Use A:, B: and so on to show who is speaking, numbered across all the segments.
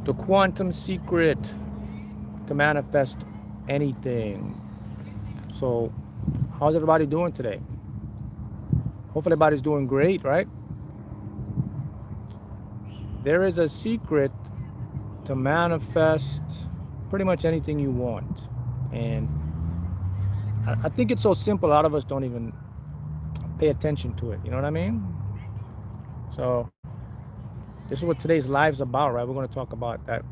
A: The quantum secret to manifest anything. So, how's everybody doing today? Hopefully, everybody's doing great, right? There is a secret to manifest pretty much anything you want. And I think it's so simple, a lot of us don't even pay attention to it. You know what I mean? So, this is what today's live's about, right? We're going to talk about that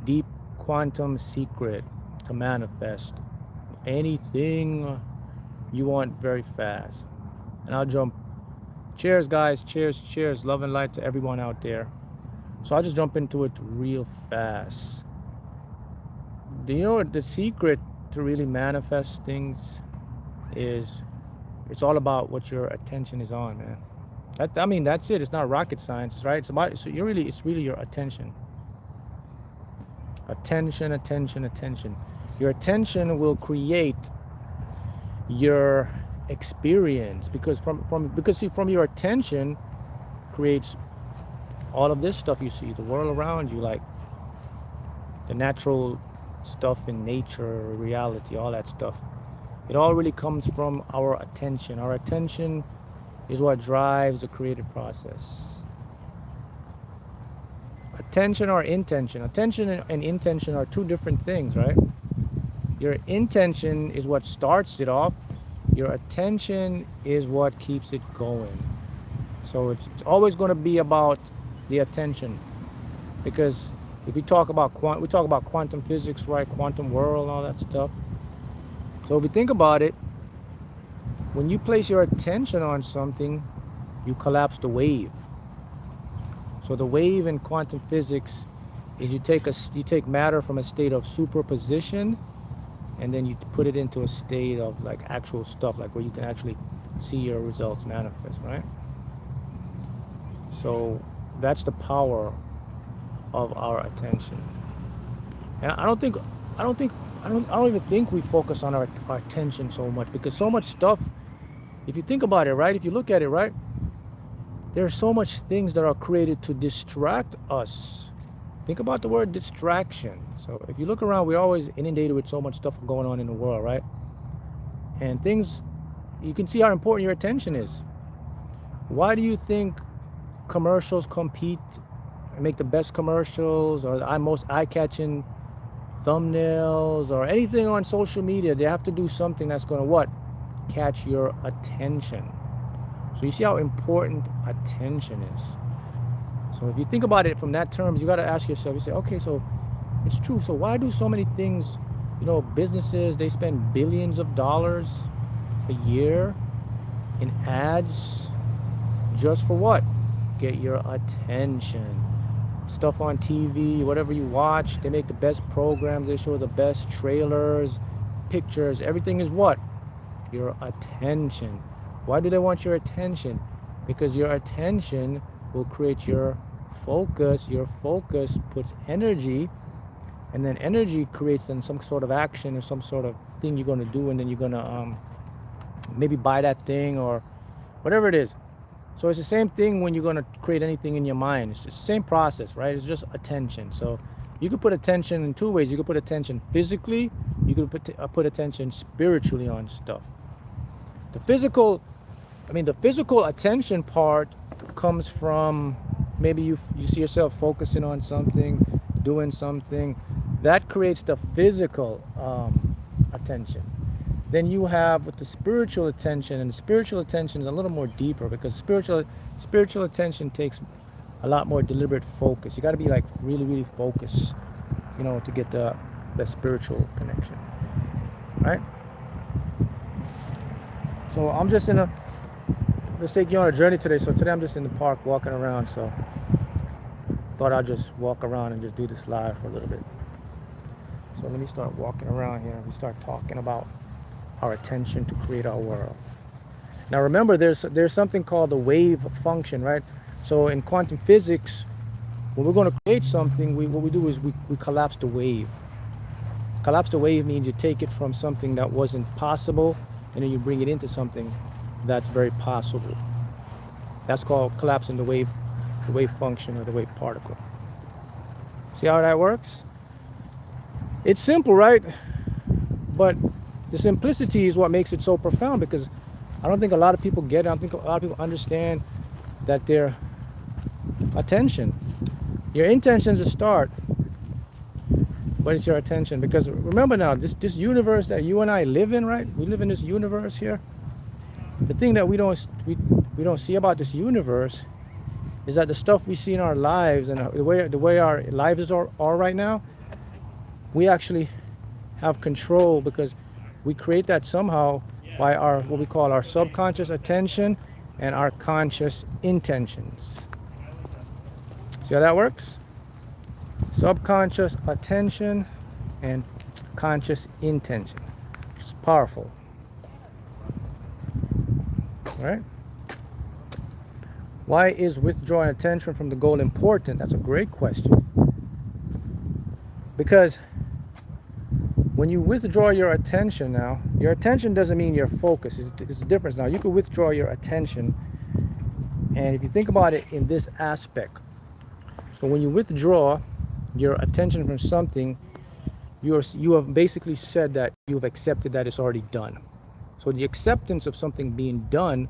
A: deep quantum secret to manifest anything you want very fast. And I'll jump. Cheers, guys. Cheers, cheers. Love and light to everyone out there. So I'll just jump into it real fast. Do you know what the secret to really manifest things is? It's all about what your attention is on, man. I mean, that's it. It's not rocket science, right? It's really your attention. Attention, attention, attention. Your attention will create your experience because from your attention creates all of this stuff you see, the world around you, like the natural stuff in nature, reality, all that stuff. It all really comes from our attention. Our attention is what drives the creative process. Attention or intention. Attention and intention are two different things, right? Your intention is what starts it off. Your attention is what keeps it going. So it's always going to be about the attention, because if we talk about quantum physics, right? Quantum world, all that stuff. So if you think about it, when you place your attention on something, you collapse the wave. So the wave in quantum physics is you take matter from a state of superposition, and then you put it into a state of like actual stuff, like where you can actually see your results manifest, right? So that's the power of our attention. And I don't even think we focus on our attention so much, because so much stuff, if you think about it, right? If you look at it, right? There are so much things that are created to distract us. Think about the word distraction. So if you look around, we're always inundated with so much stuff going on in the world, right? And things, you can see how important your attention is. Why do you think commercials compete and make the best commercials, or the most eye-catching thumbnails, or anything on social media? They have to do something that's going to what? Catch your attention. So you see how important attention is. So if you think about it from that terms, you got to ask yourself, you say, okay, so it's true. So why do so many things, businesses, they spend billions of dollars a year in ads just for what? Get your attention. Stuff on TV, whatever you watch, they make the best programs, they show the best trailers, pictures, everything is what? Your attention. Why do they want your attention? Because your attention will create your focus. Your focus puts energy, and then energy creates then some sort of action or some sort of thing you're going to do, and then you're going to maybe buy that thing or whatever it is. So it's the same thing when you're going to create anything in your mind. It's just the same process, right? It's just attention. So you could put attention in two ways. You could put attention physically. You could put attention spiritually on stuff. The physical attention part comes from maybe you see yourself focusing on something, doing something. That creates the physical attention. Then you have with the spiritual attention, and the spiritual attention is a little more deeper, because spiritual attention takes a lot more deliberate focus. You got to be like really, really focused, to get the spiritual connection, right? So I'm just let's take you on a journey today. So today I'm just in the park walking around. So thought I'd just walk around and just do this live for a little bit. So let me start walking around here. We start talking about our attention to create our world. Now remember, there's something called the wave function, right? So in quantum physics, when we're going to create something, what we do is we collapse the wave. Collapse the wave means you take it from something that wasn't possible, and then you bring it into something that's very possible. That's called collapsing the wave function or the wave particle. See how that works? It's simple, right? But the simplicity is what makes it so profound, because I don't think a lot of people get it. I don't think a lot of people understand that their attention, your intention's a start, but it's your attention. Because remember now, this universe that you and I live in, right? We live in this universe here. The thing that we don't see about this universe is that the stuff we see in our lives and the way our lives are right now, we actually have control, because we create that somehow by our what we call our subconscious attention and our conscious intentions. See how that works? Subconscious attention and conscious intention. It's powerful. All right? Why is withdrawing attention from the goal important? That's a great question. Because when you withdraw your attention now, your attention doesn't mean your focus. It's a difference now. You can withdraw your attention, and if you think about it in this aspect, so when you withdraw your attention from something, you have basically said that you've accepted that it's already done. So the acceptance of something being done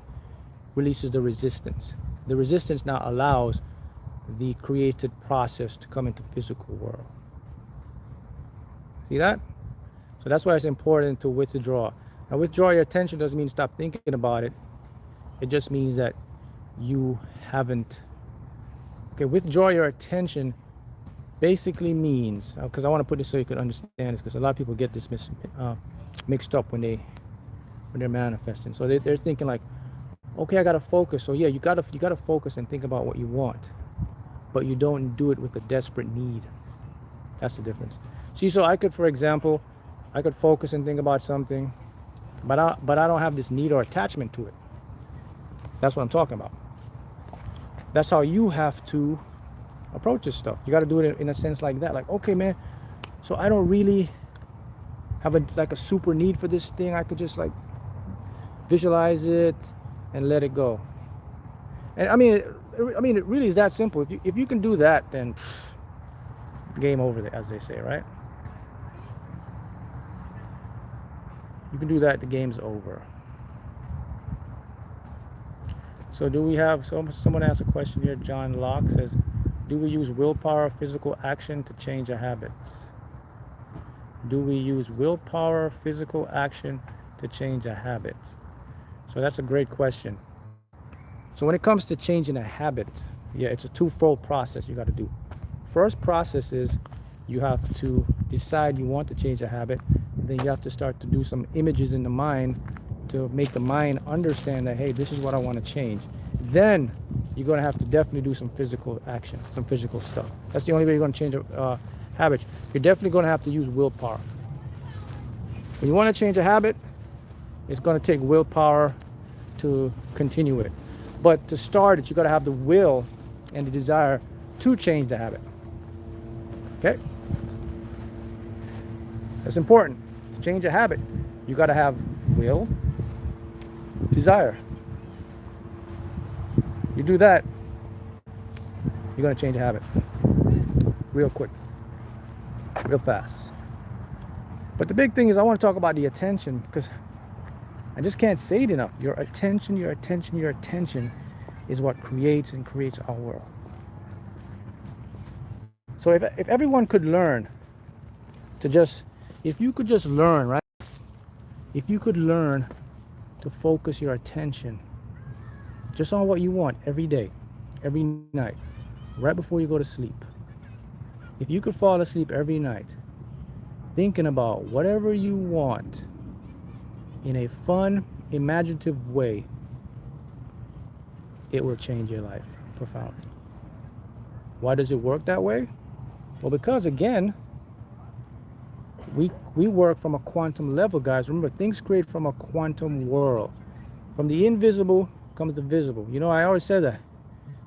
A: releases the resistance. The resistance now allows the created process to come into physical world. See that? So that's why it's important to withdraw. Now, withdraw your attention doesn't mean stop thinking about it. It just means that you haven't. Okay, withdraw your attention basically means, because I want to put this so you can understand this, because a lot of people get this mixed up when they're manifesting. So they're thinking like, okay, I gotta focus. So yeah, you gotta focus and think about what you want, but you don't do it with a desperate need. That's the difference. See, so I could, for example, I could focus and think about something, but I don't have this need or attachment to it. That's what I'm talking about. That's how you have to approach this stuff. You got to do it in a sense like that. Like, okay, man, so I don't really have a super need for this thing. I could just like visualize it and let it go. And I mean, it really is that simple. If you can do that, then game over, as they say, right? You can do that, the game's over. So do we have, someone asked a question here, John Locke says, do we use willpower or physical action to change our habits? Do we use willpower or physical action to change our habits? So that's a great question. So when it comes to changing a habit, yeah, it's a twofold process you got to do. First process is you have to decide you want to change a habit, and then you have to start to do some images in the mind to make the mind understand that, hey, this is what I want to change. Then you're going to have to definitely do some physical action, some physical stuff. That's the only way you're going to change a habit. You're definitely going to have to use willpower. When you want to change a habit, it's going to take willpower to continue it. But to start it, you got to have the will and the desire to change the habit. Okay? That's important. To change a habit, you got to have will, desire. You do that, you're going to change a habit real quick, real fast. But the big thing is I want to talk about the attention, because I just can't say it enough. Your attention is what creates our world. So if everyone could learn to just, if you could just learn, right? If you could learn to focus your attention just on what you want every day, every night, right before you go to sleep. If you could fall asleep every night thinking about whatever you want in a fun, imaginative way, it will change your life profoundly. Why does it work that way? Well, because again, we work from a quantum level, guys. Remember, things create from a quantum world. From the invisible comes the visible. You know, I always say that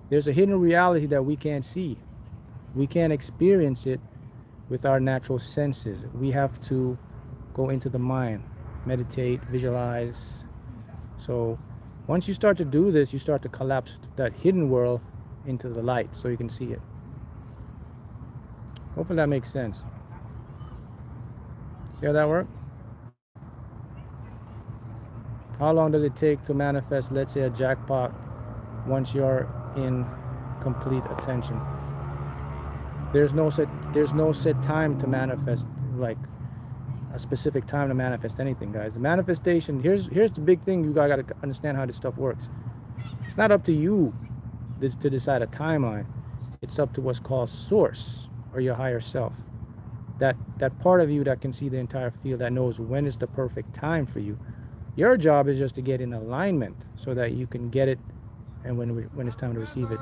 A: there's a hidden reality that we can't see. We can't experience it with our natural senses. We have to go into the mind, meditate, visualize. So once you start to do this, you start to collapse that hidden world into the light so you can see it. Hopefully that makes sense. See how that works? How long does it take to manifest, let's say, a jackpot once you're in complete attention? There's no set time to manifest, like a specific time to manifest anything, guys. The manifestation, here's the big thing. You guys got to understand how this stuff works. It's not up to you to decide a timeline. It's up to what's called source, or your higher self. That part of you that can see the entire field, that knows when is the perfect time for you. Your job is just to get in alignment so that you can get it, and when it's time to receive it.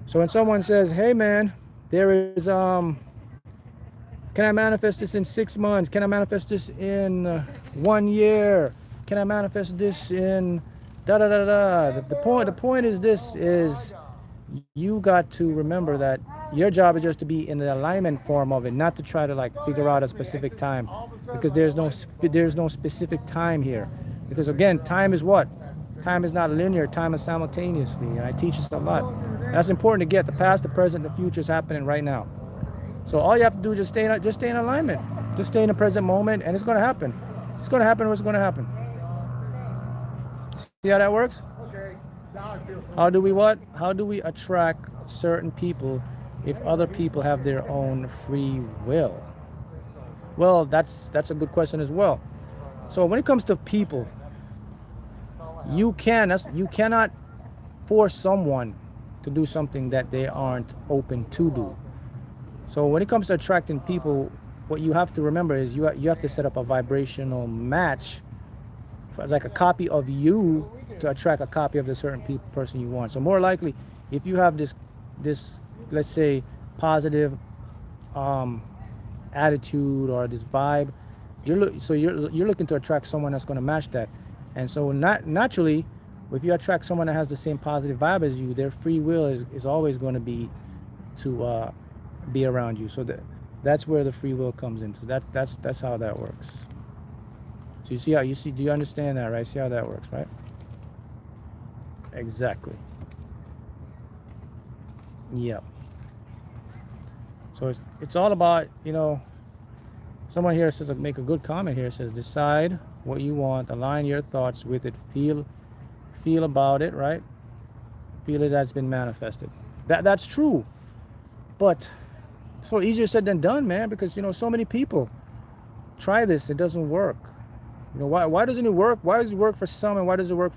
A: So when someone says, hey man, there is can I manifest this in 6 months? Can I manifest this in 1 year? Can I manifest this in da da da da? The point is this: is you got to remember that your job is just to be in the alignment form of it, not to try to like figure out a specific time, because there's no specific time here. Because again, time is what? Time is not linear. Time is simultaneously. And I teach this a lot. And that's important to get. The past, the present, the future is happening right now. So all you have to do is just stay in alignment. Just stay in the present moment, and it's going to happen. It's going to happen what's going to happen. See how that works? How do we what? How do we attract certain people if other people have their own free will? Well, that's a good question as well. So when it comes to people, you cannot force someone to do something that they aren't open to do. So when it comes to attracting people, what you have to remember is you have to set up a vibrational match, like a copy of you, to attract a copy of the certain person you want. So more likely, if you have this let's say positive attitude or this vibe, you're looking to attract someone that's going to match that. And so naturally, if you attract someone that has the same positive vibe as you, their free will is always going to be to be around you. So that's where the free will comes in. So that's how that works. So do you understand that, right? See how that works, right? Exactly. Yep. So it's all about, someone here says, make a good comment here, says decide what you want, align your thoughts with it, feel about it, right? Feel it has been manifested. That's true. But it's so easier said than done, man, because so many people try this, it doesn't work. Why doesn't it work? Why does it work for some, and why does it work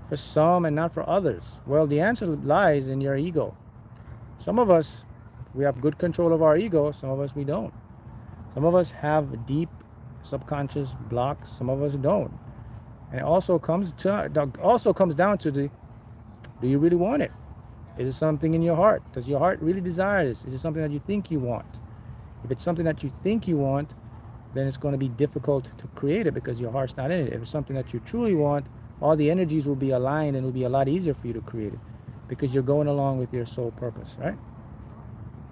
A: for some and not for others? Well, the answer lies in your ego. Some of us, we have good control of our ego. Some of us, we don't. Some of us have deep subconscious blocks. Some of us don't. And it also comes down to do you really want it? Is it something in your heart? Does your heart really desire this? Is it something that you think you want? If it's something that you think you want, then it's going to be difficult to create it because your heart's not in it. If it's something that you truly want, all the energies will be aligned, and it'll be a lot easier for you to create it because you're going along with your soul purpose, right?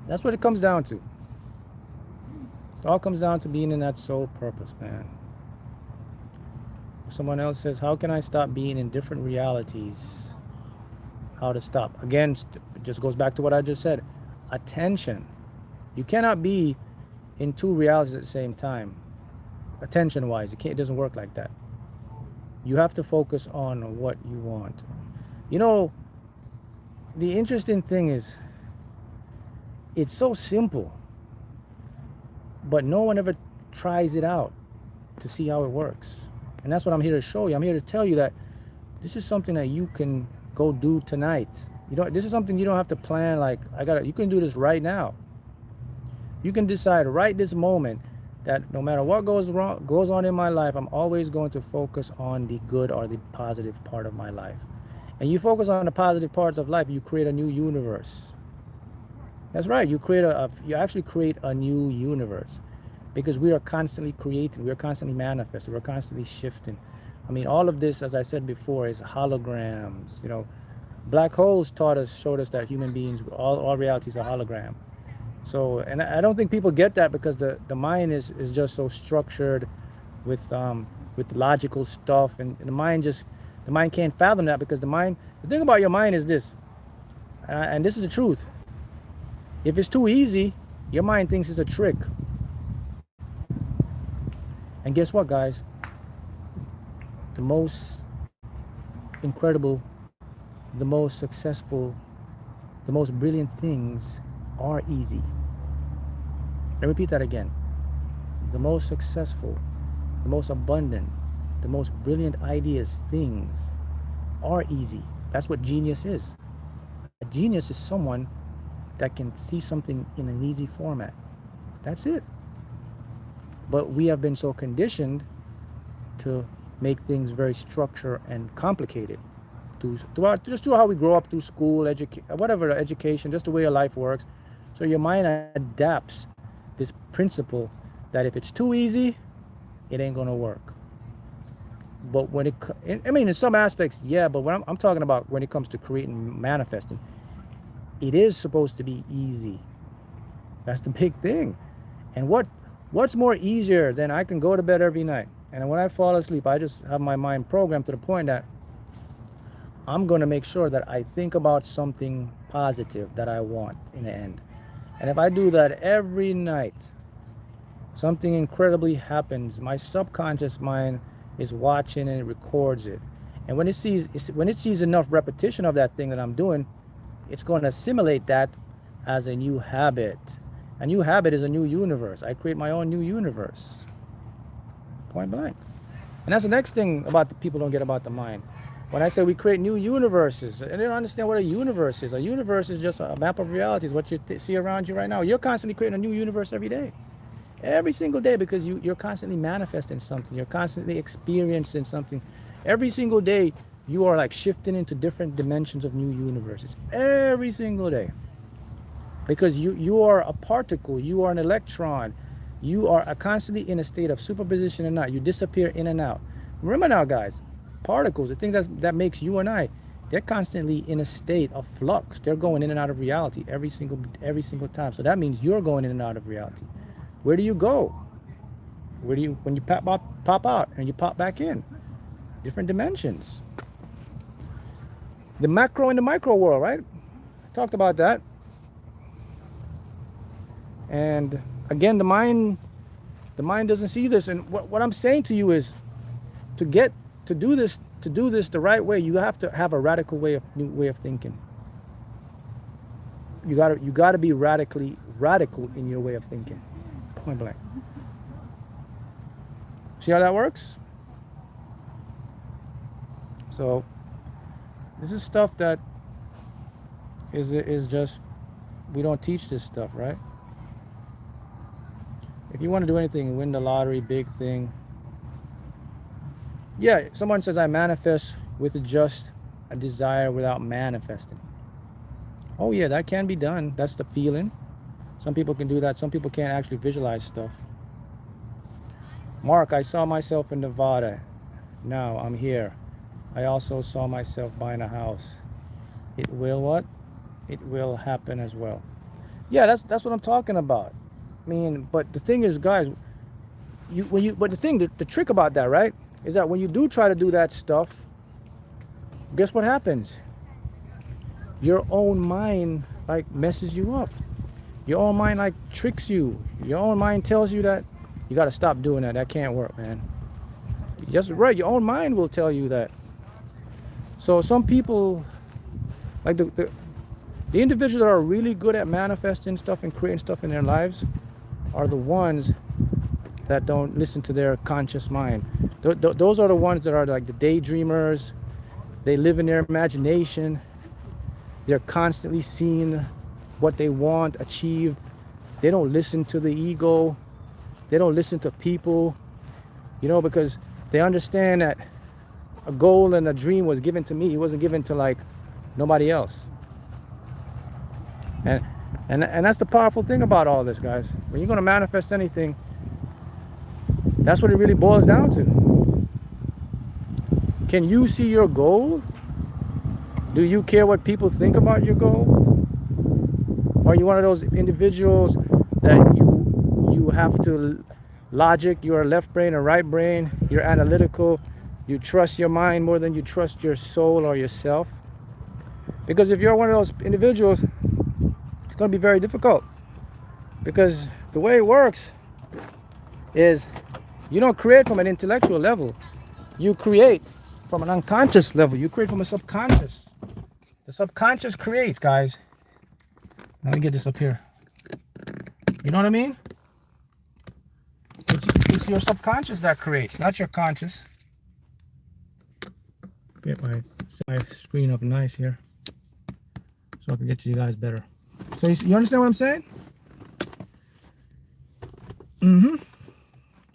A: That's what it comes down to. It all comes down to being in that soul purpose, man. Someone else says, how can I stop being in different realities? How to stop? Again, it just goes back to what I just said. Attention. You cannot be in two realities at the same time. Attention-wise, it doesn't work like that. You have to focus on what you want. The interesting thing is, it's so simple, but no one ever tries it out to see how it works. And that's what I'm here to show you. I'm here to tell you that this is something that you can go do tonight. This is something you don't have to plan like, you can do this right now. You can decide right this moment that no matter what goes on in my life, I'm always going to focus on the good or the positive part of my life. And you focus on the positive parts of life, you create a new universe. That's right. You actually create a new universe, because we are constantly creating, we're constantly manifesting, we're constantly shifting. I mean, all of this, as I said before, is holograms. Black holes showed us that human beings, all realities are hologram. So, and I don't think people get that because the mind is just so structured with logical stuff, and the mind can't fathom that, because the thing about your mind is this, and this is the truth. If it's too easy, your mind thinks it's a trick. And guess what, guys? The most incredible, the most successful, the most brilliant things are easy. Let me repeat that again. The most successful, the most abundant, the most brilliant ideas, things are easy. That's what genius is. A genius is someone that can see something in an easy format. That's it. But we have been so conditioned to make things very structured and complicated. Just through how we grow up through school, whatever, education, just the way your life works. So your mind adapts this principle that if it's too easy, it ain't gonna work. But I mean, in some aspects, yeah. But when I'm talking about when it comes to creating, manifesting, it is supposed to be easy. That's the big thing. And what's more easier than I can go to bed every night, and when I fall asleep, I just have my mind programmed to the point that I'm going to make sure that I think about something positive that I want in the end. And if I do that every night, something incredibly happens. My subconscious mind is watching and it records it. And when it sees enough repetition of that thing that I'm doing, it's going to assimilate that as a new habit. A new habit is a new universe. I create my own new universe. Point blank. And that's the next thing about the people don't get about the mind. When I say we create new universes, and they don't understand what a universe is. A universe is just a map of realities, what you see around you right now. You're constantly creating a new universe every day. Every single day, because you're constantly manifesting something. You're constantly experiencing something. Every single day, you are like shifting into different dimensions of new universes. Every single day. Because you are a particle. You are an electron. You are constantly in a state of superposition and not. You disappear in and out. Remember now, guys, particles, the thing that makes you and I, they're constantly in a state of flux. They're going in and out of reality every single time. So that means you're going in and out of reality. Where do you go? When you pop out and you pop back in? Different dimensions. The macro and the micro world, right? Talked about that. And again, the mind doesn't see this. And what I'm saying to you is, to do this the right way, you have to have a new way of thinking. You gotta be radical in your way of thinking. Point blank. See how that works? So this is stuff that is just, we don't teach this stuff, right? If you want to do anything, win the lottery, big thing. Yeah, someone says I manifest with just a desire without manifesting. Oh yeah, that can be done. That's the feeling. Some people can do that. Some people can't actually visualize stuff. Mark, I saw myself in Nevada. Now I'm here. I also saw myself buying a house. It will what? It will happen as well. Yeah, that's what I'm talking about. I mean, but the thing is, guys, the trick about that, right, is that when you do try to do that stuff, guess what happens? Your own mind like messes you up. Your own mind like tricks you. Your own mind tells you that you got to stop doing that. That can't work, man. Just right. Your own mind will tell you that. So some people, like the individuals that are really good at manifesting stuff and creating stuff in their lives, are the ones that don't listen to their conscious mind. Those are the ones that are like the daydreamers. They live in their imagination. They're constantly seeing what they want achieved. They don't listen to the ego. They don't listen to people, because they understand that a goal and a dream was given to me. It wasn't given to like nobody else. And that's the powerful thing about all this, guys. When you're going to manifest anything, that's what it really boils down to. Can you see your goal? Do you care what people think about your goal? Are you one of those individuals that you have to logic, you're a left brain or right brain, you're analytical, you trust your mind more than you trust your soul or yourself? Because if you're one of those individuals, It's going to be very difficult because the way it works is you don't create from an intellectual level. You create from an unconscious level. You create from a subconscious. The subconscious creates, guys. Let me get this up here. You know what I mean? It's your subconscious that creates, not your conscious. Get my screen up nice here so I can get to you guys better. So you understand what I'm saying?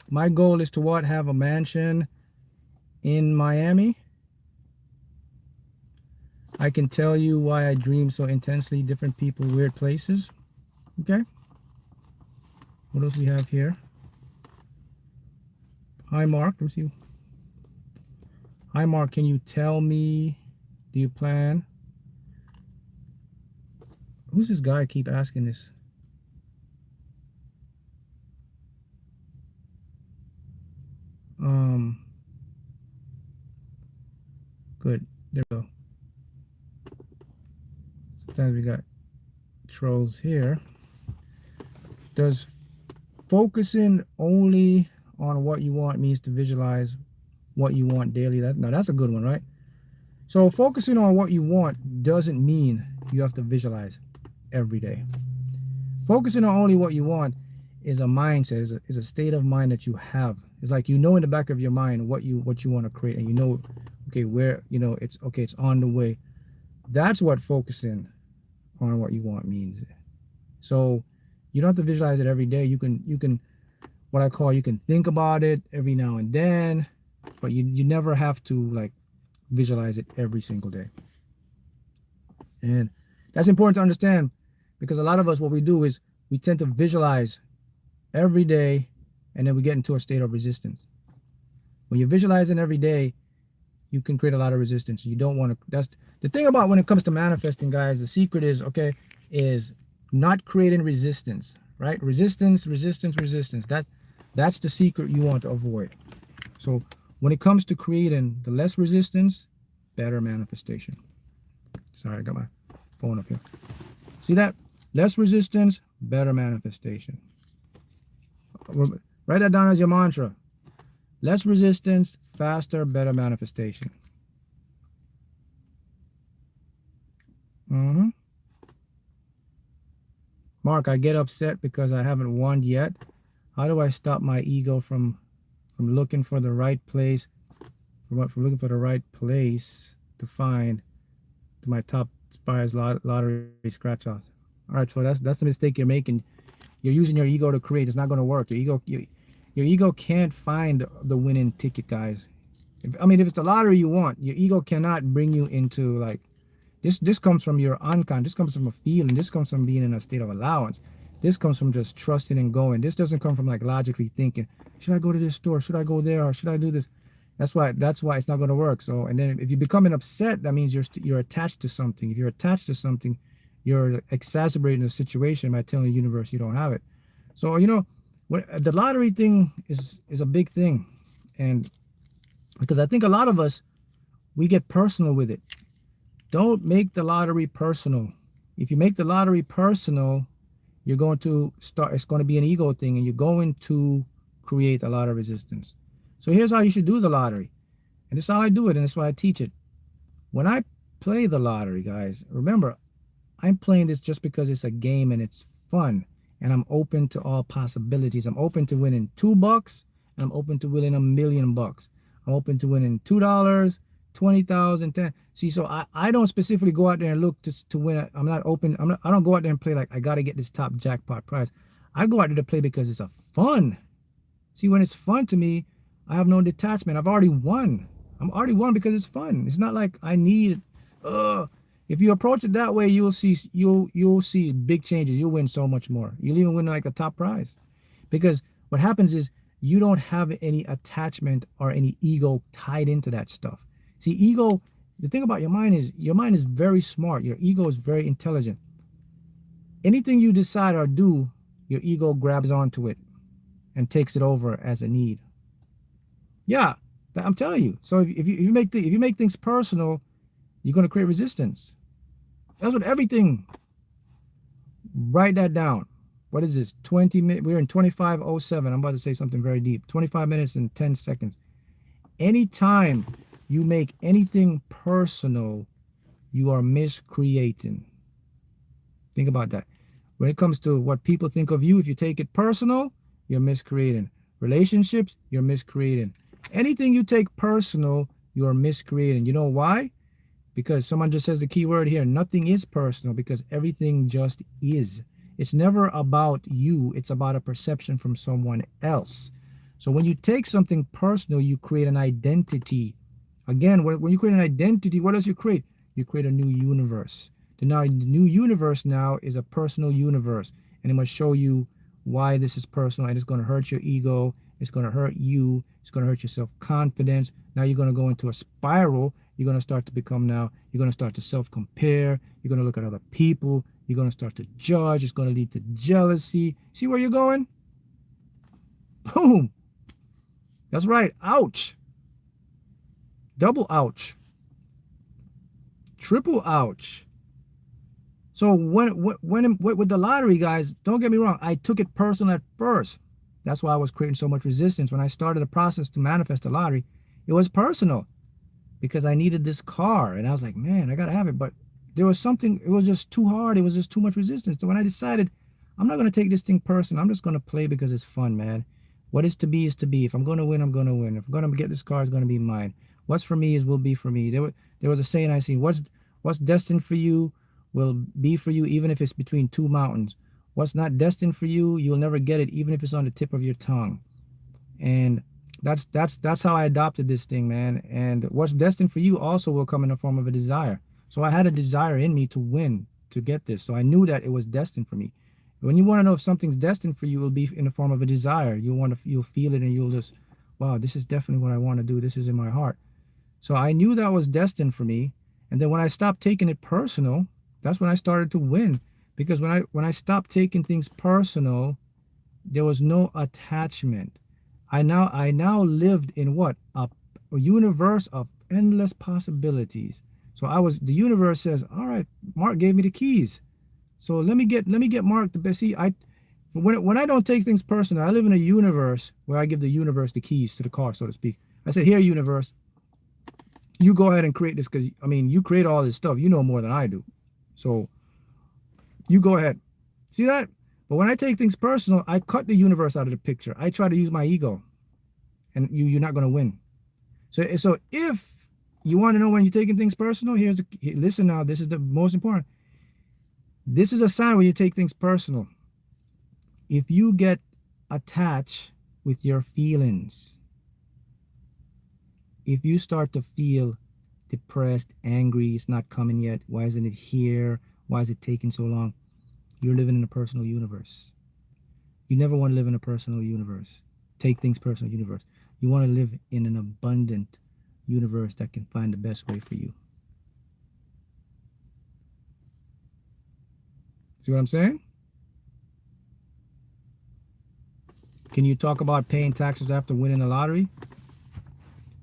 A: My goal is to what? Have a mansion in Miami. I can tell you why I dream so intensely, different people, weird places. Okay. What else we have here? Hi, Mark. Let's see. Hi, Mark. Can you tell me, do you plan? Who's this guy? I keep asking this. Good. There we go. Sometimes we got trolls here. Does focusing only on what you want means to visualize what you want daily? Now that's a good one, right? So focusing on what you want doesn't mean you have to visualize every day. Focusing on only what you want is a mindset, is a state of mind that you have. It's like you know in the back of your mind what you want to create, and you know, okay, where, you know, it's okay, it's on the way. That's what focusing on what you want means. So you don't have to visualize it every day. You can what I call, you can think about it every now and then, but you never have to like visualize it every single day. And that's important to understand, because a lot of us, what we do is we tend to visualize every day, and then we get into a state of resistance. When you're visualizing every day, you can create a lot of resistance. You don't want to. That's the thing about when it comes to manifesting, guys. The secret is, okay, is not creating resistance, right? Resistance. That's the secret you want to avoid. So when it comes to creating, the less resistance, better manifestation. Sorry, I got my phone up here. See that? Less resistance, better manifestation. Write that down as your mantra. Less resistance, faster, better manifestation. Mark, I get upset because I haven't won yet. How do I stop my ego from looking for the right place, from looking for the right place to find to my top Spires lottery scratch offs? All right, so that's the mistake you're making. You're using your ego to create. It's not going to work. Your ego can't find the winning ticket, guys. If it's the lottery you want, your ego cannot bring you into like this comes from your unconscious. This comes from a feeling. This comes from being in a state of allowance. This comes from just trusting and going. This doesn't come from like logically thinking, should I go to this store? Should I go there? Or should I do this? That's why it's not going to work. So, and then if you become upset, that means you're attached to something. If you're attached to something, you're exacerbating the situation by telling the universe you don't have it. So, you know, the lottery thing is a big thing. And because I think a lot of us, we get personal with it. Don't make the lottery personal. If you make the lottery personal, you're going to start, it's going to be an ego thing, and you're going to create a lot of resistance. So here's how you should do the lottery. And this is how I do it, and that's why I teach it. When I play the lottery, guys, remember, I'm playing this just because it's a game and it's fun. And I'm open to all possibilities. I'm open to winning $2, and I'm open to winning $1 million. I'm open to winning $2, 20,000, 10. See, so I don't specifically go out there and look to win. I'm not open. I don't go out there and play like I got to get this top jackpot prize. I go out there to play because it's a fun. See, when it's fun to me, I have no detachment. I've already won. I'm already won because it's fun. It's not like I need. If you approach it that way, you'll see big changes. You'll win so much more. You'll even win like a top prize, because what happens is you don't have any attachment or any ego tied into that stuff. See, ego. The thing about your mind is very smart. Your ego is very intelligent. Anything you decide or do, your ego grabs onto it and takes it over as a need. Yeah, I'm telling you. So if you make things personal, you're going to create resistance. That's what everything. Write that down. What is this? 20 minutes. We're in 25:07. I'm about to say something very deep. 25 minutes and 10 seconds. Anytime you make anything personal, you are miscreating. Think about that. When it comes to what people think of you, if you take it personal, you're miscreating. Relationships, you're miscreating. Anything you take personal, you are miscreating. You know why? Because someone just says the key word here. Nothing is personal because everything just is. It's never about you. It's about a perception from someone else. So when you take something personal, you create an identity. Again, when you create an identity, what does you create? You create a new universe. The new universe now is a personal universe. And it must show you why this is personal. And it's going to hurt your ego. It's going to hurt you. It's going to hurt your self-confidence. Now you're going to go into a spiral. You're going to start to become you're going to start to self-compare. You're going to look at other people. You're going to start to judge. It's going to lead to jealousy. See where you're going? Boom. That's right. Ouch. Double ouch. Triple ouch. So when with the lottery, guys, don't get me wrong. I took it personal at first. That's why I was creating so much resistance. When I started the process to manifest the lottery, it was personal because I needed this car. And I was like, man, I got to have it. But there was something, it was just too hard. It was just too much resistance. So when I decided, I'm not going to take this thing personal. I'm just going to play because it's fun, man. What is to be is to be. If I'm going to win, I'm going to win. If I'm going to get this car, it's going to be mine. What's for me will be for me. There was a saying I seen, what's destined for you will be for you, even if it's between two mountains. What's not destined for you, you'll never get it, even if it's on the tip of your tongue. And that's how I adopted this thing, man. And what's destined for you also will come in the form of a desire. So I had a desire in me to win, to get this. So I knew that it was destined for me. When you want to know if something's destined for you, it'll be in the form of a desire. You'll feel it, and you'll just, wow, this is definitely what I want to do. This is in my heart. So I knew that was destined for me. And then when I stopped taking it personal, that's when I started to win. Because when I stopped taking things personal, there was no attachment. I now lived in what? A universe of endless possibilities. So the universe says, all right, Mark gave me the keys. So let me get Mark the best. See, when I don't take things personal, I live in a universe where I give the universe the keys to the car, so to speak. I said, here, universe, you go ahead and create this, because I mean, you create all this stuff. You know more than I do. So you go ahead. See that? But when I take things personal, I cut the universe out of the picture. I try to use my ego. And you're not going to win. So if you want to know when you're taking things personal, listen now, this is the most important. This is a sign when you take things personal. If you get attached with your feelings, if you start to feel depressed, angry, it's not coming yet, why isn't it here? Why is it taking so long? You're living in a personal universe. You never want to live in a personal universe. Take things personal universe. You want to live in an abundant universe that can find the best way for you. See what I'm saying? Can you talk about paying taxes after winning the lottery?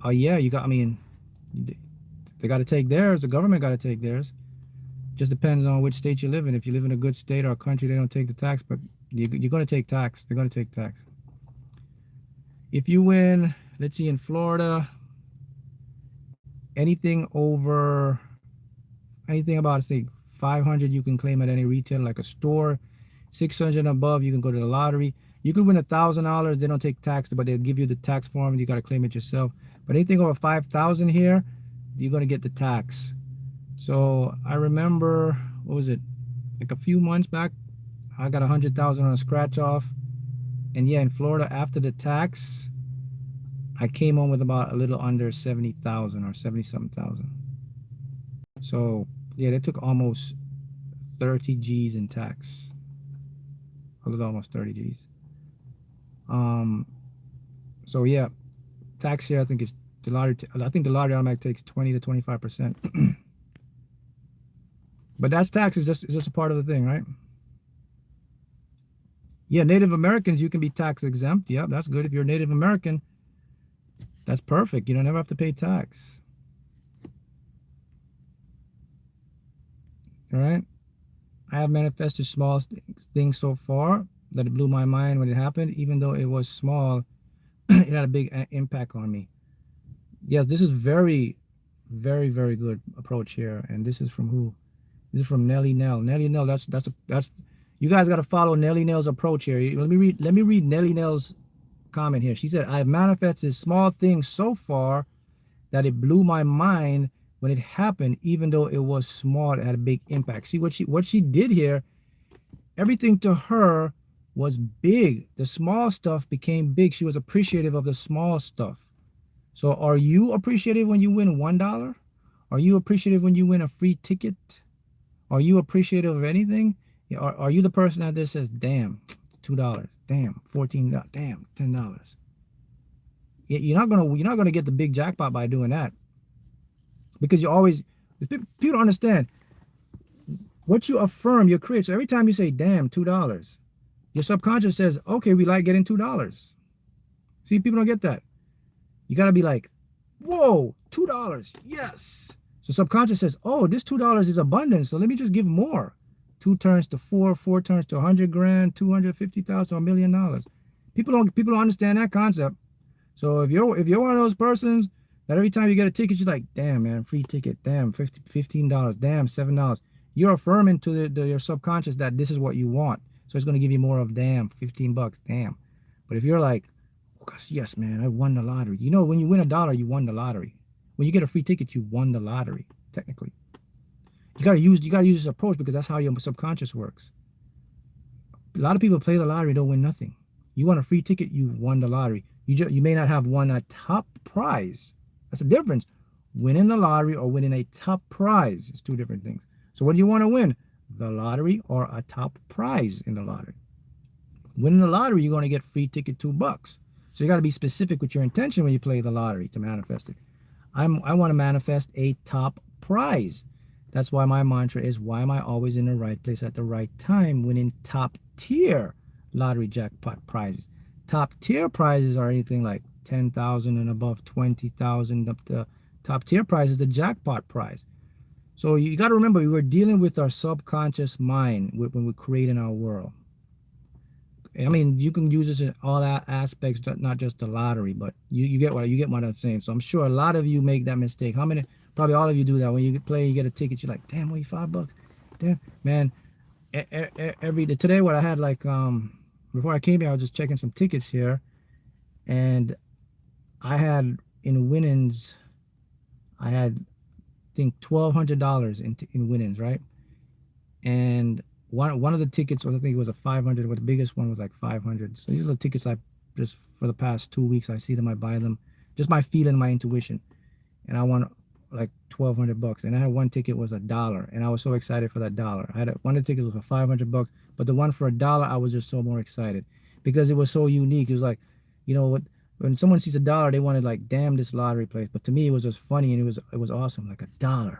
A: Oh yeah, they got to take theirs. The government got to take theirs. Just depends on which state you live in. If you live in a good state or a country, they don't take the tax, but you're going to take tax. They're going to take tax. If you win, let's see, in Florida, anything about, say, 500, you can claim at any retail, like a store. 600 and above, you can go to the lottery. You could win $1,000. They don't take tax, but they'll give you the tax form, and you got to claim it yourself. But anything over 5,000 here, you're going to get the tax. So I remember, what was it? Like a few months back, I got 100,000 on a scratch off. And yeah, in Florida, after the tax, I came home with about a little under 70,000 or 70-something thousand. So yeah, they took almost 30 G's in tax. A little almost 30 G's. So yeah, tax here, I think the lottery automatic takes 20 to 25%. But that's tax is just a part of the thing, right? Yeah, Native Americans, you can be tax exempt. Yep, that's good. If you're a Native American, that's perfect. You don't ever have to pay tax. All right? I have manifested small things so far that it blew my mind when it happened. Even though it was small, it had a big impact on me. Yes, this is very, very, very good approach here. And this is from who? This is from Nelly Nell. Nelly Nell. That's. You guys got to follow Nelly Nell's approach here. Let me read. Let me read Nelly Nell's comment here. She said, "I've manifested small things so far that it blew my mind when it happened. Even though it was small, it had a big impact." See what she did here. Everything to her was big. The small stuff became big. She was appreciative of the small stuff. So are you appreciative when you win $1? Are you appreciative when you win a free ticket? Are you appreciative of anything? Are you the person out there says, damn, $2, damn, $14, damn, $10? You're not gonna get the big jackpot by doing that. Because people don't understand what you affirm, you create. So every time you say, damn, $2, your subconscious says, okay, we like getting $2. See, people don't get that. You got to be like, whoa, $2, yes. So subconscious says, oh, this $2 is abundance, so let me just give more. 2 turns to 4, 4 turns to 100 grand, 250,000, $1 million. People don't understand that concept. So if you're one of those persons that every time you get a ticket, you're like, damn, man, free ticket, damn, $15, damn, $7. You're affirming to your subconscious that this is what you want. So it's going to give you more of, damn, $15, damn. But if you're like, oh, gosh, yes, man, I won the lottery. You know, when you win $1, you won the lottery. When you get a free ticket, you won the lottery, technically. You gotta use this approach because that's how your subconscious works. A lot of people play the lottery, don't win nothing. You want a free ticket, you won the lottery. You may not have won a top prize. That's the difference. Winning the lottery or winning a top prize is 2 different things. So what do you want to win? The lottery or a top prize in the lottery? Winning the lottery, you're going to get free ticket $2. So you got to be specific with your intention when you play the lottery to manifest it. I want to manifest a top prize. That's why my mantra is, why am I always in the right place at the right time, winning top tier lottery jackpot prizes? Top tier prizes are anything like 10,000 and above, 20,000. Up to top tier prize is the jackpot prize. So you got to remember, we were dealing with our subconscious mind when we're creating our world. I mean, you can use this in all aspects, not just the lottery, but you get what I'm saying. So I'm sure a lot of you make that mistake. Probably all of you do that. When you play, you get a ticket, you're like, damn, only $5. Damn, man. Today, what I had, like, before I came here, I was just checking some tickets here, and I had in winnings, I had, I think, $1,200 in winnings, right? And one of the tickets was, I think it was a 500, but the biggest one was like 500. So these are the tickets I just, for the past 2 weeks, I see them, I buy them, just my feeling, my intuition, and I won like $1,200. And I had one ticket was $1, and I was so excited for that dollar. One of the tickets was for $500, but the one for $1, I was just so more excited because it was so unique. It was like, you know what? When someone sees $1, they wanted, like, damn, this lottery place. But to me, it was just funny, and it was awesome. Like $1.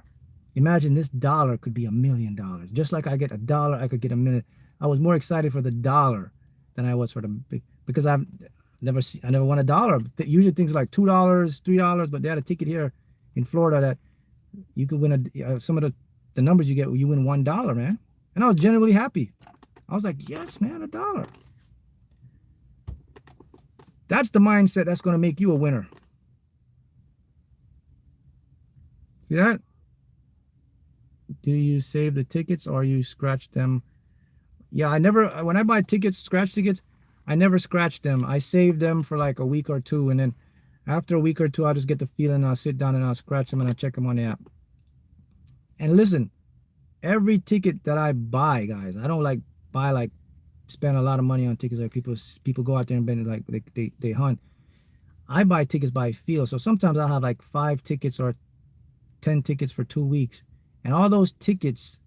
A: Imagine this dollar could be $1 million. Just like I get $1, I could get $1 million. I was more excited for the dollar than I was for the big, because I never won $1. Usually things like $2, $3, but they had a ticket here in Florida that you could win some of the numbers you get, you win $1, man. And I was genuinely happy. I was like, yes, man, $1. That's the mindset that's going to make you a winner. See that? Do you save the tickets or you scratch them? Yeah, when I buy tickets, scratch tickets, I never scratch them. I save them for like a week or two, and then after a week or two, I'll just get the feeling, I'll sit down and I'll scratch them and I'll check them on the app. And listen, every ticket that I buy, guys, I don't spend a lot of money on tickets like people go out there and spend, like, they hunt. I buy tickets by feel. So sometimes I'll have like 5 tickets or 10 tickets for 2 weeks. And all those tickets,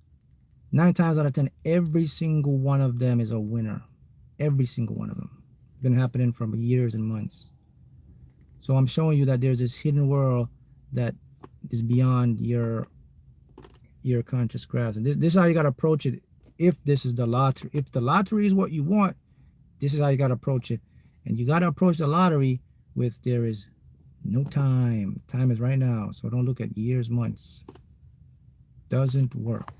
A: 9 times out of 10, every single one of them is a winner. Every single one of them. It's been happening for years and months. So I'm showing you that there's this hidden world that is beyond your conscious grasp. And this is how you got to approach it. If this is the lottery, if the lottery is what you want, this is how you got to approach it. And you got to approach the lottery with, there is no time. Time is right now. So don't look at years, months. Doesn't work.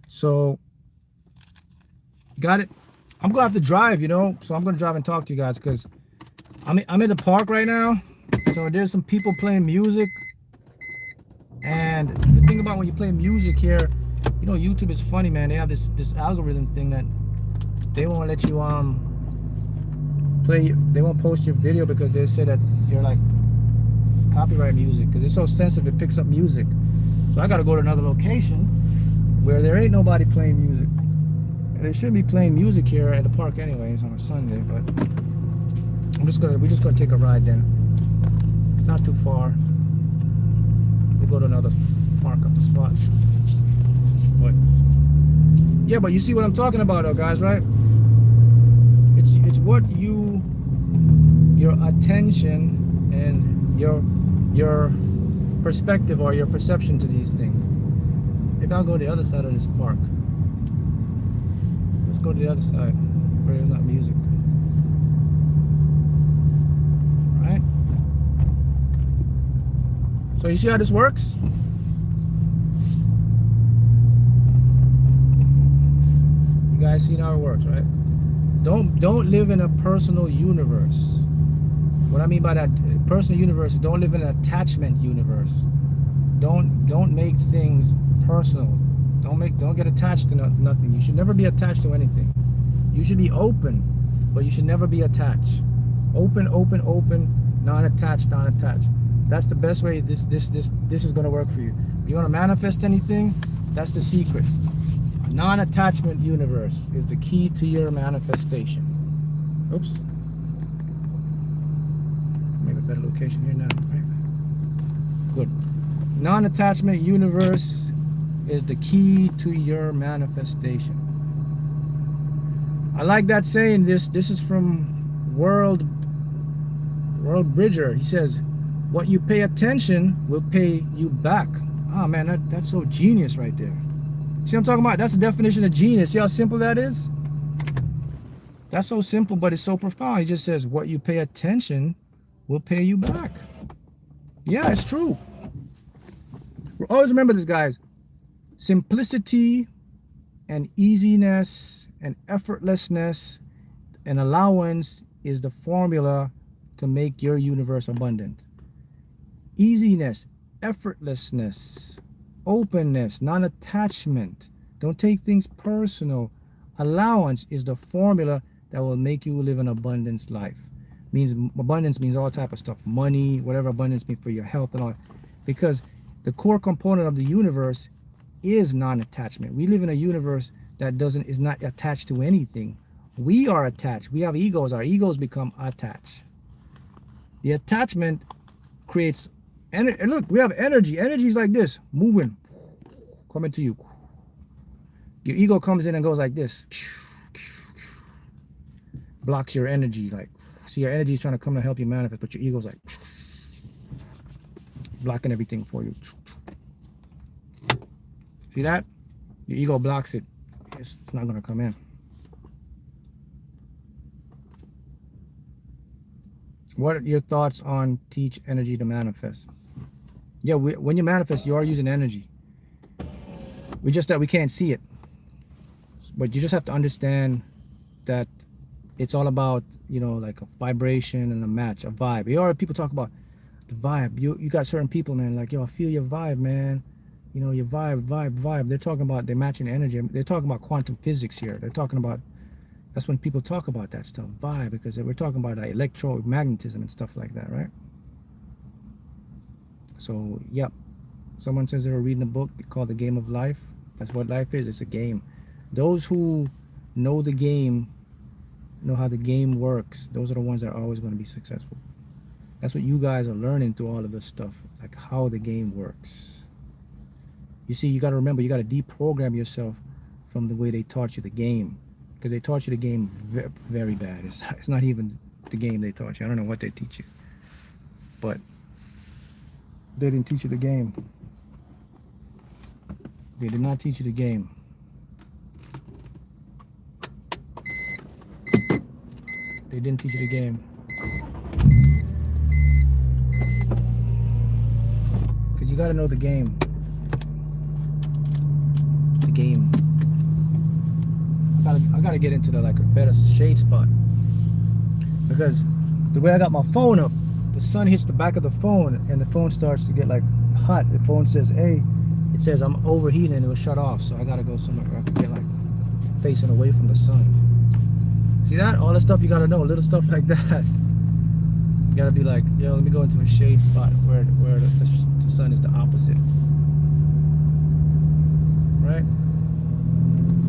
A: So, got it. I'm gonna have to drive, you know. So I'm gonna drive and talk to you guys because I'm in the park right now. So there's some people playing music, and the thing about when you play music here, you know, YouTube is funny, man. They have this algorithm thing that they won't let you play. They won't post your video because they say that you're like copyright music because it's so sensitive. It picks up music. So I got to go to another location where there ain't nobody playing music. And they should be playing music here at the park anyways on a Sunday, but we're just gonna take a ride then. It's not too far. We'll go to another park up the spot. But yeah, but you see what I'm talking about though, guys, right? It's what your attention and your perspective or your perception to these things. Maybe I'll go to the other side of this park. Let's go to the other side where there's not music. Alright? So you see how this works? You guys see how it works, right? Don't live in a personal universe. What I mean by that personal universe, don't live in an attachment universe. Don't make things personal. Don't get attached to nothing. You should never be attached to anything. You should be open, but you should never be attached. Open, open, open, non-attached, non-attached. That's the best way this is gonna work for you. You wanna manifest anything? That's the secret. A non-attachment universe is the key to your manifestation. Oops. Maybe a better location here now, right? Good. Non-attachment universe is the key to your manifestation. I like that saying. This is from World Bridger. He says, what you pay attention will pay you back. Oh man, that's so genius right there. See what I'm talking about? That's the definition of genius. See how simple that is? That's so simple, but it's so profound. He just says, what you pay attention will pay you back. Yeah, it's true. Always remember this, guys. Simplicity and easiness and effortlessness and allowance is the formula to make your universe abundant. Easiness, effortlessness, openness, non-attachment. Don't take things personal. Allowance is the formula that will make you live an abundance life. Abundance means all type of stuff. Money, whatever abundance means for your health and all. Because the core component of the universe is non-attachment. We live in a universe that is not attached to anything. We are attached. We have egos. Our egos become attached. The attachment creates energy. Look, we have energy. Energy is like this, moving, coming to you. Your ego comes in and goes like this, blocks your energy. Like, see, your energy is trying to come and help you manifest, but your ego's like blocking everything for you. See that? Your ego blocks it. It's not going to come in. What are your thoughts on teach energy to manifest? Yeah, when you manifest, you are using energy. We just that we can't see it. But you just have to understand that it's all about, you know, like a vibration and a match, a vibe. You already people talk about the vibe. You got certain people, man, like, yo, I feel your vibe, man. You know, your vibe. They're talking about, they're matching energy. They're talking about quantum physics here. They're talking about, that's when people talk about that stuff, vibe, because we're talking about like electromagnetism and stuff like that, right? So, yep. Someone says they were reading a book called The Game of Life. That's what life is. It's a game. Those who know the game, know how the game works, those are the ones that are always going to be successful. That's what you guys are learning through all of this stuff, like how the game works. You see, you got to remember, you got to deprogram yourself from the way they taught you the game, because they taught you the game very, very bad. It's not even the game they taught you. I don't know what they teach you, but they didn't teach you the game. They did not teach you the game. They didn't teach you the game. Because you got to know the game. The game. gotta get into like a better shade spot, because the way I got my phone up, the sun hits the back of the phone and the phone starts to get like hot. The phone says, hey, it says I'm overheating and it will shut off. So I gotta go somewhere where I can get like facing away from the sun. See that? All the stuff you gotta know, little stuff like that. You gotta be like, yo, let me go into a shade spot where the sun is the opposite. Right?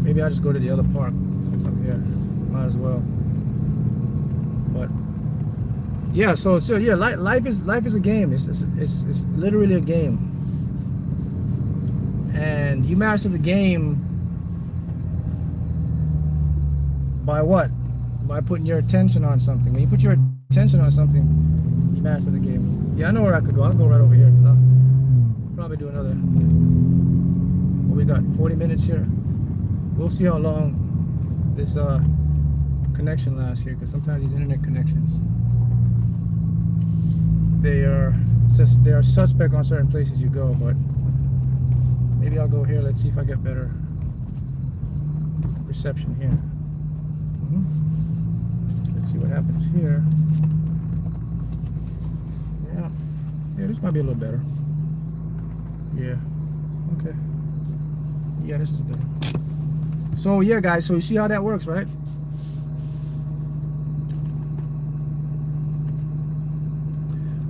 A: Maybe I'll just go to the other park. It's up here. Might as well. But yeah, so yeah, life is a game. It's literally a game. And you master the game by what? By putting your attention on something. When you put your attention on something, you master the game. Yeah, I know where I could go. I'll go right over here. I'll probably do another. Well, we got 40 minutes here. We'll see how long this connection lasts here, because sometimes these internet connections, they are suspect on certain places you go. But maybe I'll go here. Let's see if I get better reception here. Let's see what happens here. Yeah, this might be a little better. Yeah, okay. Yeah, this is better. So yeah, guys, so you see how that works, right?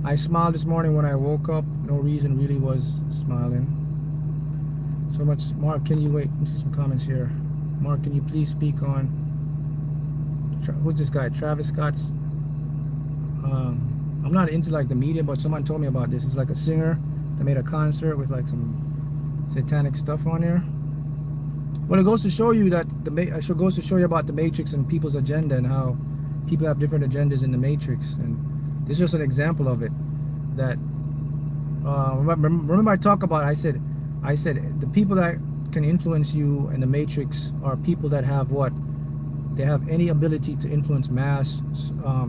A: I smiled this morning when I woke up. No reason, really was smiling. So much. Mark, can you wait? Let me see some comments here. Mark, can you please speak on who's this guy? Travis Scott's. I'm not into like the media, but someone told me about this. It's like a singer that made a concert with like some satanic stuff on there. Well, it goes to show you that it goes to show you about the Matrix and people's agenda, and how people have different agendas in the Matrix. And this is just an example of it. That remember I talked about. I said the people that can influence you in the Matrix are people that have what? They have any ability to influence mass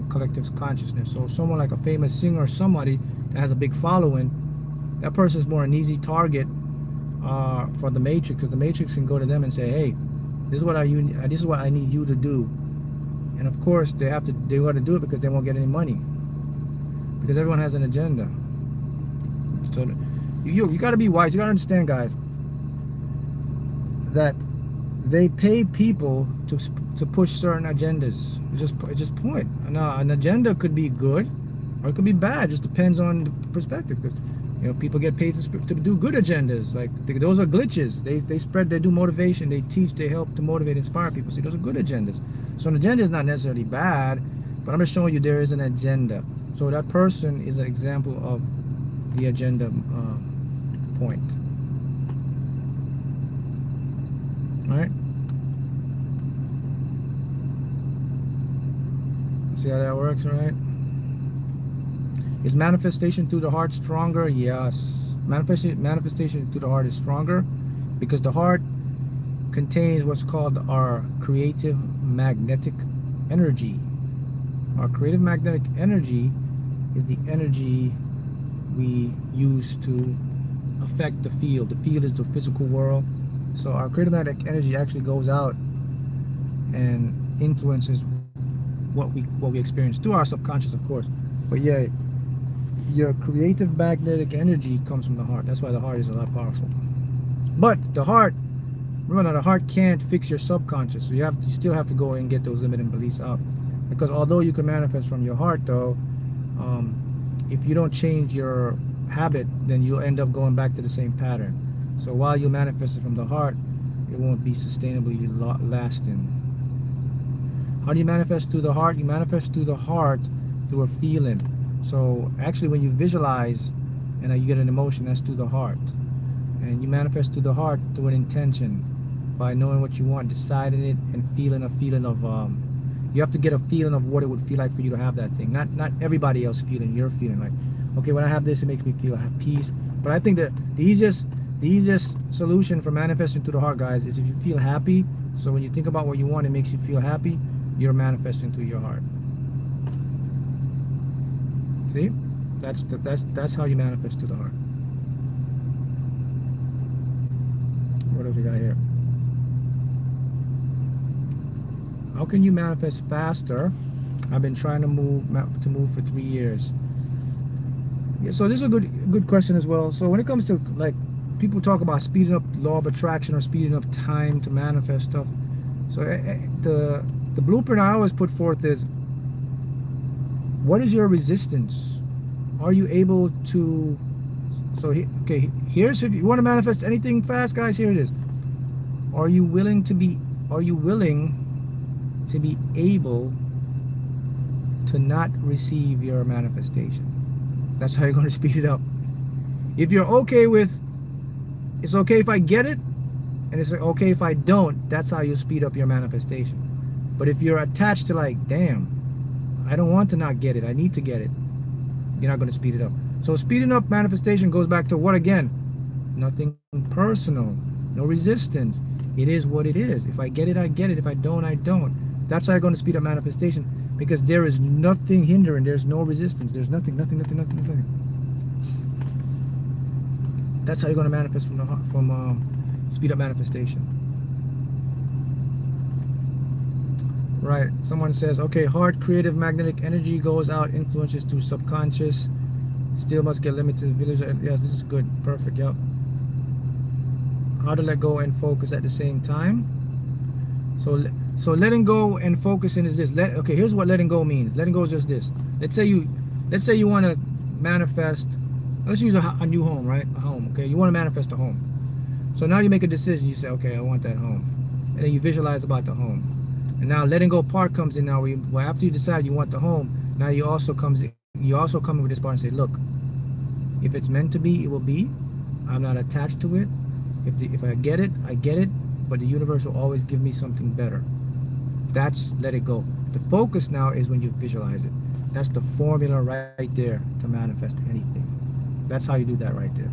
A: collective consciousness. So someone like a famous singer or somebody that has a big following, that person is more an easy target for the Matrix, because the Matrix can go to them and say, hey, this is what I need you to do. And of course they got to do it because they won't get any money, because everyone has an agenda. So you got to be wise. You got to understand, guys, that they pay people to push certain agendas. It's just point. Now, an agenda could be good or it could be bad. It just depends on the perspective. Because people get paid to do good agendas. Like those are glitches. They spread. They do motivation. They teach. They help to motivate, inspire people. See, those are good agendas. So an agenda is not necessarily bad, but I'm just showing you there is an agenda. So that person is an example of the agenda point. All right. See how that works, right? Is manifestation through the heart stronger? Yes. Manifestation through the heart is stronger because the heart contains what's called our creative magnetic energy. Our creative magnetic energy is the energy we use to affect the field. The field is the physical world. So our creative magnetic energy actually goes out and influences what we experience through our subconscious, of course. But yeah, your creative magnetic energy comes from the heart. That's why the heart is a lot powerful. But the heart, remember, the heart can't fix your subconscious. So you still have to go and get those limiting beliefs out. Because although you can manifest from your heart, though, if you don't change your habit, then you'll end up going back to the same pattern. So while you manifest it from the heart, it won't be sustainably lasting. How do you manifest through the heart? You manifest through the heart through a feeling. So actually when you visualize and you get an emotion, that's through the heart. And you manifest through the heart through an intention, by knowing what you want, deciding it, and feeling a feeling of you have to get a feeling of what it would feel like for you to have that thing. Not everybody else feeling, you're feeling like, okay, when I have this, it makes me feel peace. But I think that the easiest solution for manifesting through the heart, guys, is if you feel happy. So when you think about what you want, it makes you feel happy, you're manifesting through your heart. See? That's how you manifest through the heart. What else we got here? How can you manifest faster? I've been trying to move for 3 years. Yeah, so this is a good question as well. So when it comes to, like, people talk about speeding up the law of attraction or speeding up time to manifest stuff. So the blueprint I always put forth is, what is your resistance? Are you able to? So okay, here's, if you want to manifest anything fast, guys, here it is. Are you willing to be? Are you willing to be able to not receive your manifestation? That's how you're going to speed it up. If you're okay with, it's okay if I get it, and it's okay if I don't, that's how you speed up your manifestation. But if you're attached to, like, damn, I don't want to not get it, I need to get it, you're not going to speed it up. So speeding up manifestation goes back to what again? Nothing personal, no resistance. It is what it is. If I get it, I get it. If I don't, I don't. That's how you're going to speed up manifestation, because there is nothing hindering. There's no resistance. There's nothing. That's how you're going to manifest from speed up manifestation. Right. Someone says, okay, heart creative magnetic energy goes out, influences to subconscious. Still must get limited village. Yes, this is good. Perfect. Yep. How to let go and focus at the same time. So letting go and focusing is this. Okay, here's what letting go means. Letting go is just this. Let's say you want to manifest. Let's use a new home, right? A home. Okay, you want to manifest a home. So now you make a decision. You say, okay, I want that home, and then you visualize about the home. And now letting go part comes in. Now, after you decide you want the home, now you also come in with this part and say, look, if it's meant to be, it will be. I'm not attached to it. If I get it, I get it. But the universe will always give me something better. That's let it go. The focus now is when you visualize it. That's the formula right there to manifest anything. That's how you do that right there.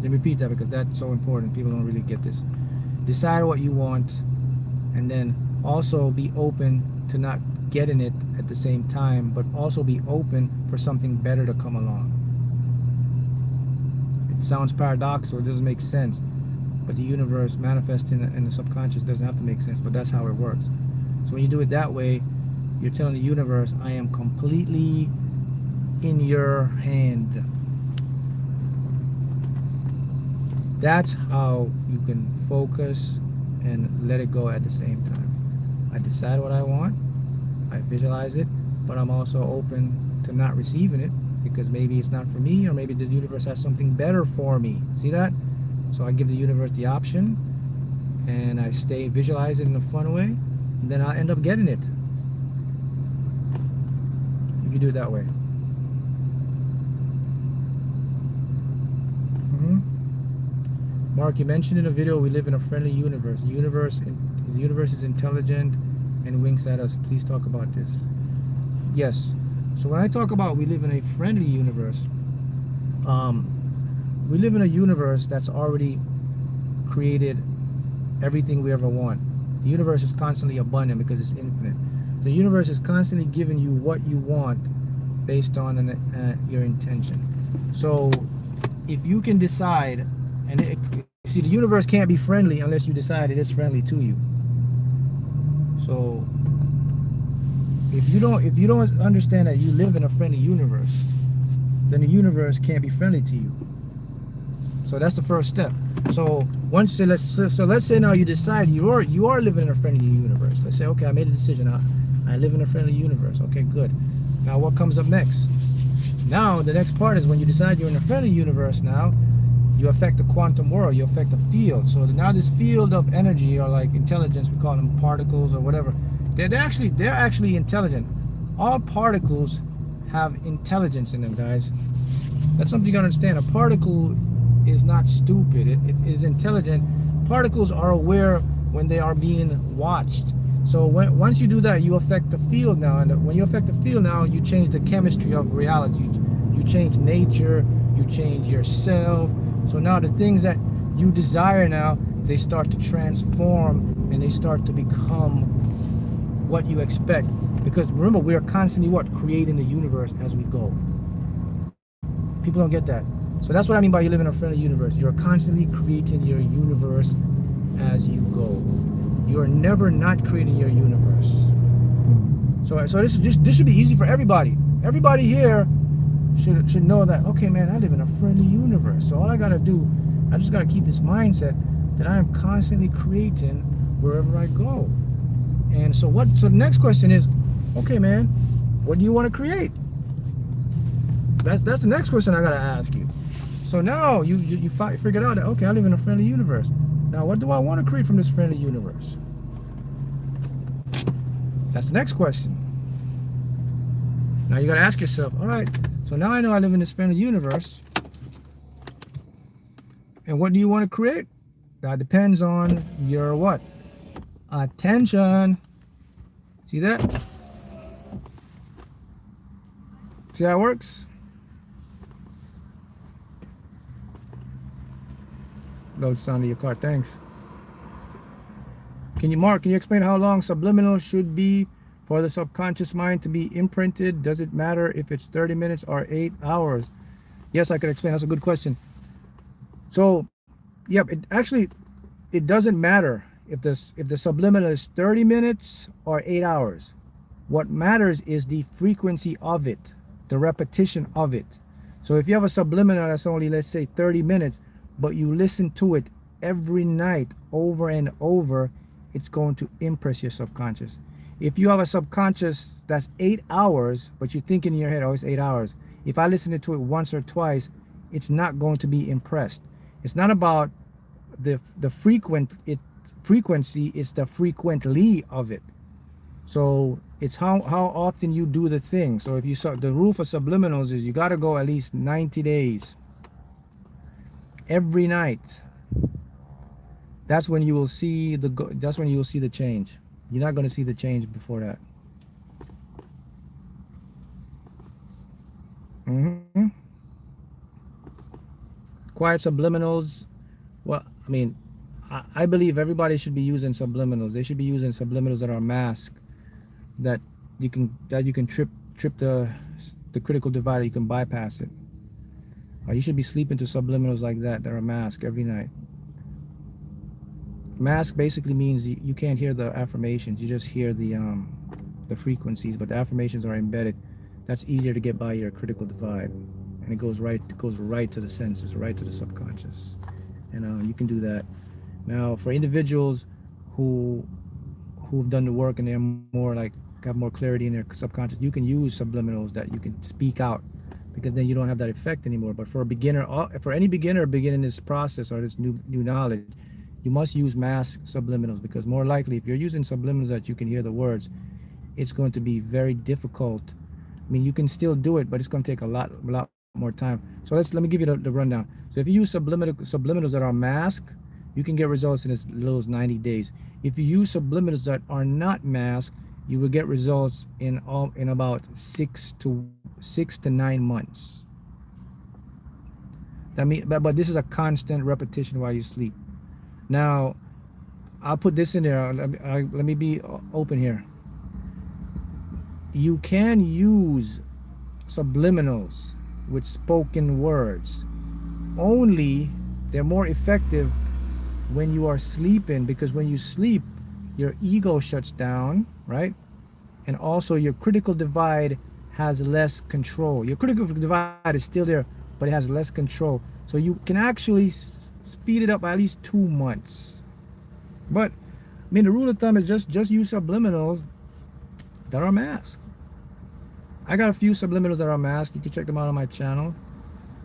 A: Let me repeat that because that's so important. People don't really get this. Decide what you want, and then also be open to not getting it at the same time, but also be open for something better to come along. It sounds paradoxical, it doesn't make sense, but the universe manifesting in the subconscious doesn't have to make sense, but that's how it works. So when you do it that way, you're telling the universe, I am completely in your hand. That's how you can focus and let it go at the same time. I decide what I want, I visualize it, but I'm also open to not receiving it, because maybe it's not for me, or maybe the universe has something better for me. See that? So I give the universe the option, and I visualize it in a fun way, and then I'll end up getting it. If you do it that way. Mark, you mentioned in a video we live in a friendly universe. The universe is intelligent and winks at us. Please talk about this. Yes. So when I talk about we live in a friendly universe, we live in a universe that's already created everything we ever want. The universe is constantly abundant because it's infinite. The universe is constantly giving you what you want based on your intention. So if you can decide, see, the universe can't be friendly unless you decide it is friendly to you. So if you don't understand that you live in a friendly universe, then the universe can't be friendly to you. So that's the first step. So let's say now you decide you are living in a friendly universe. Let's say, okay, I made a decision. I live in a friendly universe. Okay, good. Now what comes up next? Now the next part is when you decide you're in a friendly universe. Now you affect the quantum world, you affect the field. So now this field of energy, or like intelligence, we call them particles or whatever, they're actually intelligent. All particles have intelligence in them, guys. That's something you gotta understand. A particle is not stupid, it is intelligent. Particles are aware when they are being watched. So once you do that, you affect the field now, and when you affect the field now, you change the chemistry of reality. You change nature, you change yourself. So now the things that you desire now, they start to transform and they start to become what you expect. Because remember, we are constantly creating the universe as we go. People don't get that. So that's what I mean by you live in a friendly universe. You're constantly creating your universe as you go. You are never not creating your universe. So this should be easy for everybody. Everybody here should know that, okay, man, I live in a friendly universe. So all I gotta do, I just gotta keep this mindset that I am constantly creating wherever I go. And so the next question is, okay, man, what do you want to create? That's the next question I gotta ask you. So now you figured out that, okay, I live in a friendly universe. Now what do I want to create from this friendly universe? That's the next question. Now you gotta ask yourself, all right, so now I know I live in this friendly universe, and what do you want to create? That depends on your what? Attention. See that? See how it works? Load sound of your car, thanks. Mark, can you explain how long subliminal should be for the subconscious mind to be imprinted? Does it matter if it's 30 minutes or 8 hours? Yes, I could explain. That's a good question. So, yep, it doesn't matter if the subliminal is 30 minutes or 8 hours. What matters is the frequency of it, the repetition of it. So if you have a subliminal that's only, let's say, 30 minutes, but you listen to it every night over and over, it's going to impress your subconscious. If you have a subconscious that's 8 hours, but you're thinking in your head, oh, it's 8 hours. If I listen to it once or twice, it's not going to be impressed. It's not about the frequency, it's the frequently of it. So it's how often you do the thing. So if you saw, the rule for subliminals is you got to go at least 90 days every night. That's when you will see the change. You're not going to see the change before that. Quiet subliminals. Well, I mean, I believe everybody should be using subliminals. They should be using subliminals that are masked, that you can trip the critical divider. You can bypass it. You should be sleeping to subliminals like that are masked every night. Mask basically means you can't hear the affirmations. You just hear the frequencies, but the affirmations are embedded. That's easier to get by your critical divide, and it goes right to the senses, right to the subconscious, and you can do that. Now, for individuals who've done the work and they're more like have more clarity in their subconscious, you can use subliminals that you can speak out, because then you don't have that effect anymore. But for a beginner, for any beginner beginning this process or this new knowledge, you must use mask subliminals, because more likely if you're using subliminals that you can hear the words, it's going to be very difficult. I mean, you can still do it, but it's going to take a lot more time. So let me give you the rundown. So if you use subliminals that are masked, you can get results in as little as 90 days. If you use subliminals that are not masked, you will get results in about 6 to 9 months. But this is a constant repetition while you sleep. Now, I'll put this in there. Let me be open here. You can use subliminals with spoken words. Only they're more effective when you are sleeping, because when you sleep, your ego shuts down, right? And also your critical divide has less control. Your critical divide is still there, but it has less control. So you can actually speed it up by at least 2 months. But I mean, the rule of thumb is just use subliminals that are masked. I got a few subliminals that are masked. You can check them out on my channel.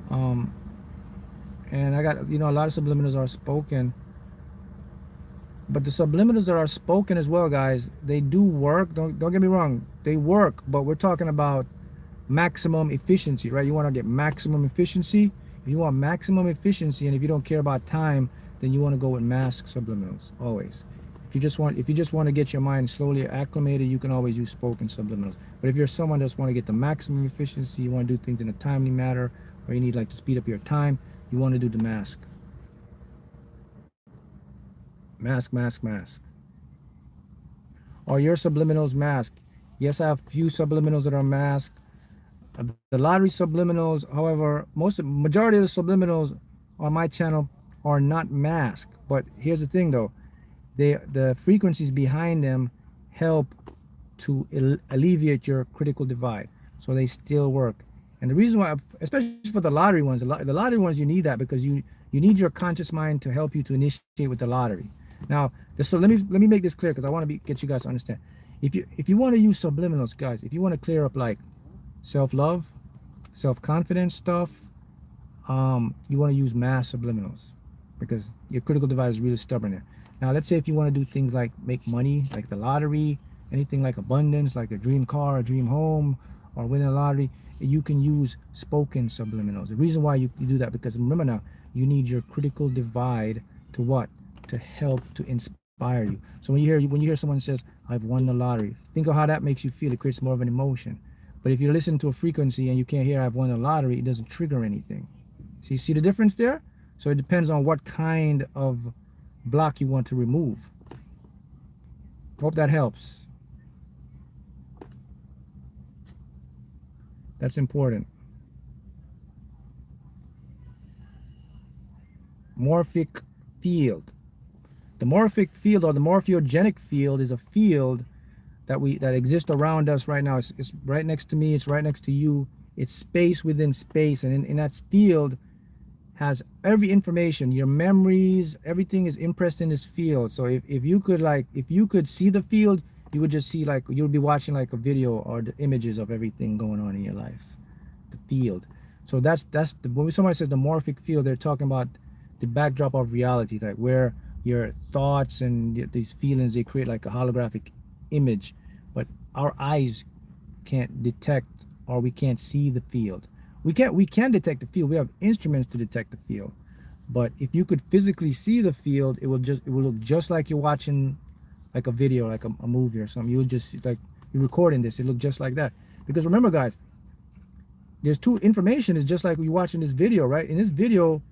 A: And I got, a lot of subliminals are spoken. But the subliminals that are spoken as well, guys, they do work. Don't get me wrong, they work. But we're talking about maximum efficiency, right? You want to get maximum efficiency. If you want maximum efficiency, and if you don't care about time, then you want to go with mask subliminals always. If you just want to get your mind slowly acclimated, you can always use spoken subliminals. But if you're someone that just want to get the maximum efficiency, you want to do things in a timely manner, or you need like to speed up your time, you want to do the mask. Mask. Are your subliminals masked? Yes, I have few subliminals that are masked. The lottery subliminals, however, majority of the subliminals on my channel are not masked. But here's the thing though, the frequencies behind them help to alleviate your critical divide, so they still work. And the reason why, especially for the lottery ones, the lottery ones, you need that because you need your conscious mind to help you to initiate with the lottery. Now, so let me make this clear because I want to get you guys to understand. If you want to use subliminals, guys, if you want to clear up like self-love, self-confidence stuff, you want to use mass subliminals because your critical divide is really stubborn there. Now, let's say if you want to do things like make money, like the lottery, anything like abundance, like a dream car, a dream home, or winning a lottery, you can use spoken subliminals. The reason why you do that, because remember now, you need your critical divide to what? To help to inspire you. So when you hear someone says, "I've won the lottery," think of how that makes you feel. It creates more of an emotion. But if you listen to a frequency and you can't hear "I've won the lottery," it doesn't trigger anything. So you see the difference there? So it depends on what kind of block you want to remove. Hope that helps. That's important. Morphic field. The morphic field, or the morphogenic field, is a field that exists around us right now. It's right next to me. It's right next to you. It's space within space, and in that field has every information, your memories, everything is impressed in this field. So if you could see the field, you would just see, like, you would be watching like a video or the images of everything going on in your life, the field. So that's when somebody says the morphic field, they're talking about the backdrop of reality, like where your thoughts and these feelings, they create like a holographic image, but our eyes can't detect, or we can't see the field. We can detect the field. We have instruments to detect the field. But if you could physically see the field, it will look just like you're watching like a video, like a movie or something. You would just, like, you're recording this, it look just like that. Because remember, guys, there's two information is just like you're watching this video, right? In this video,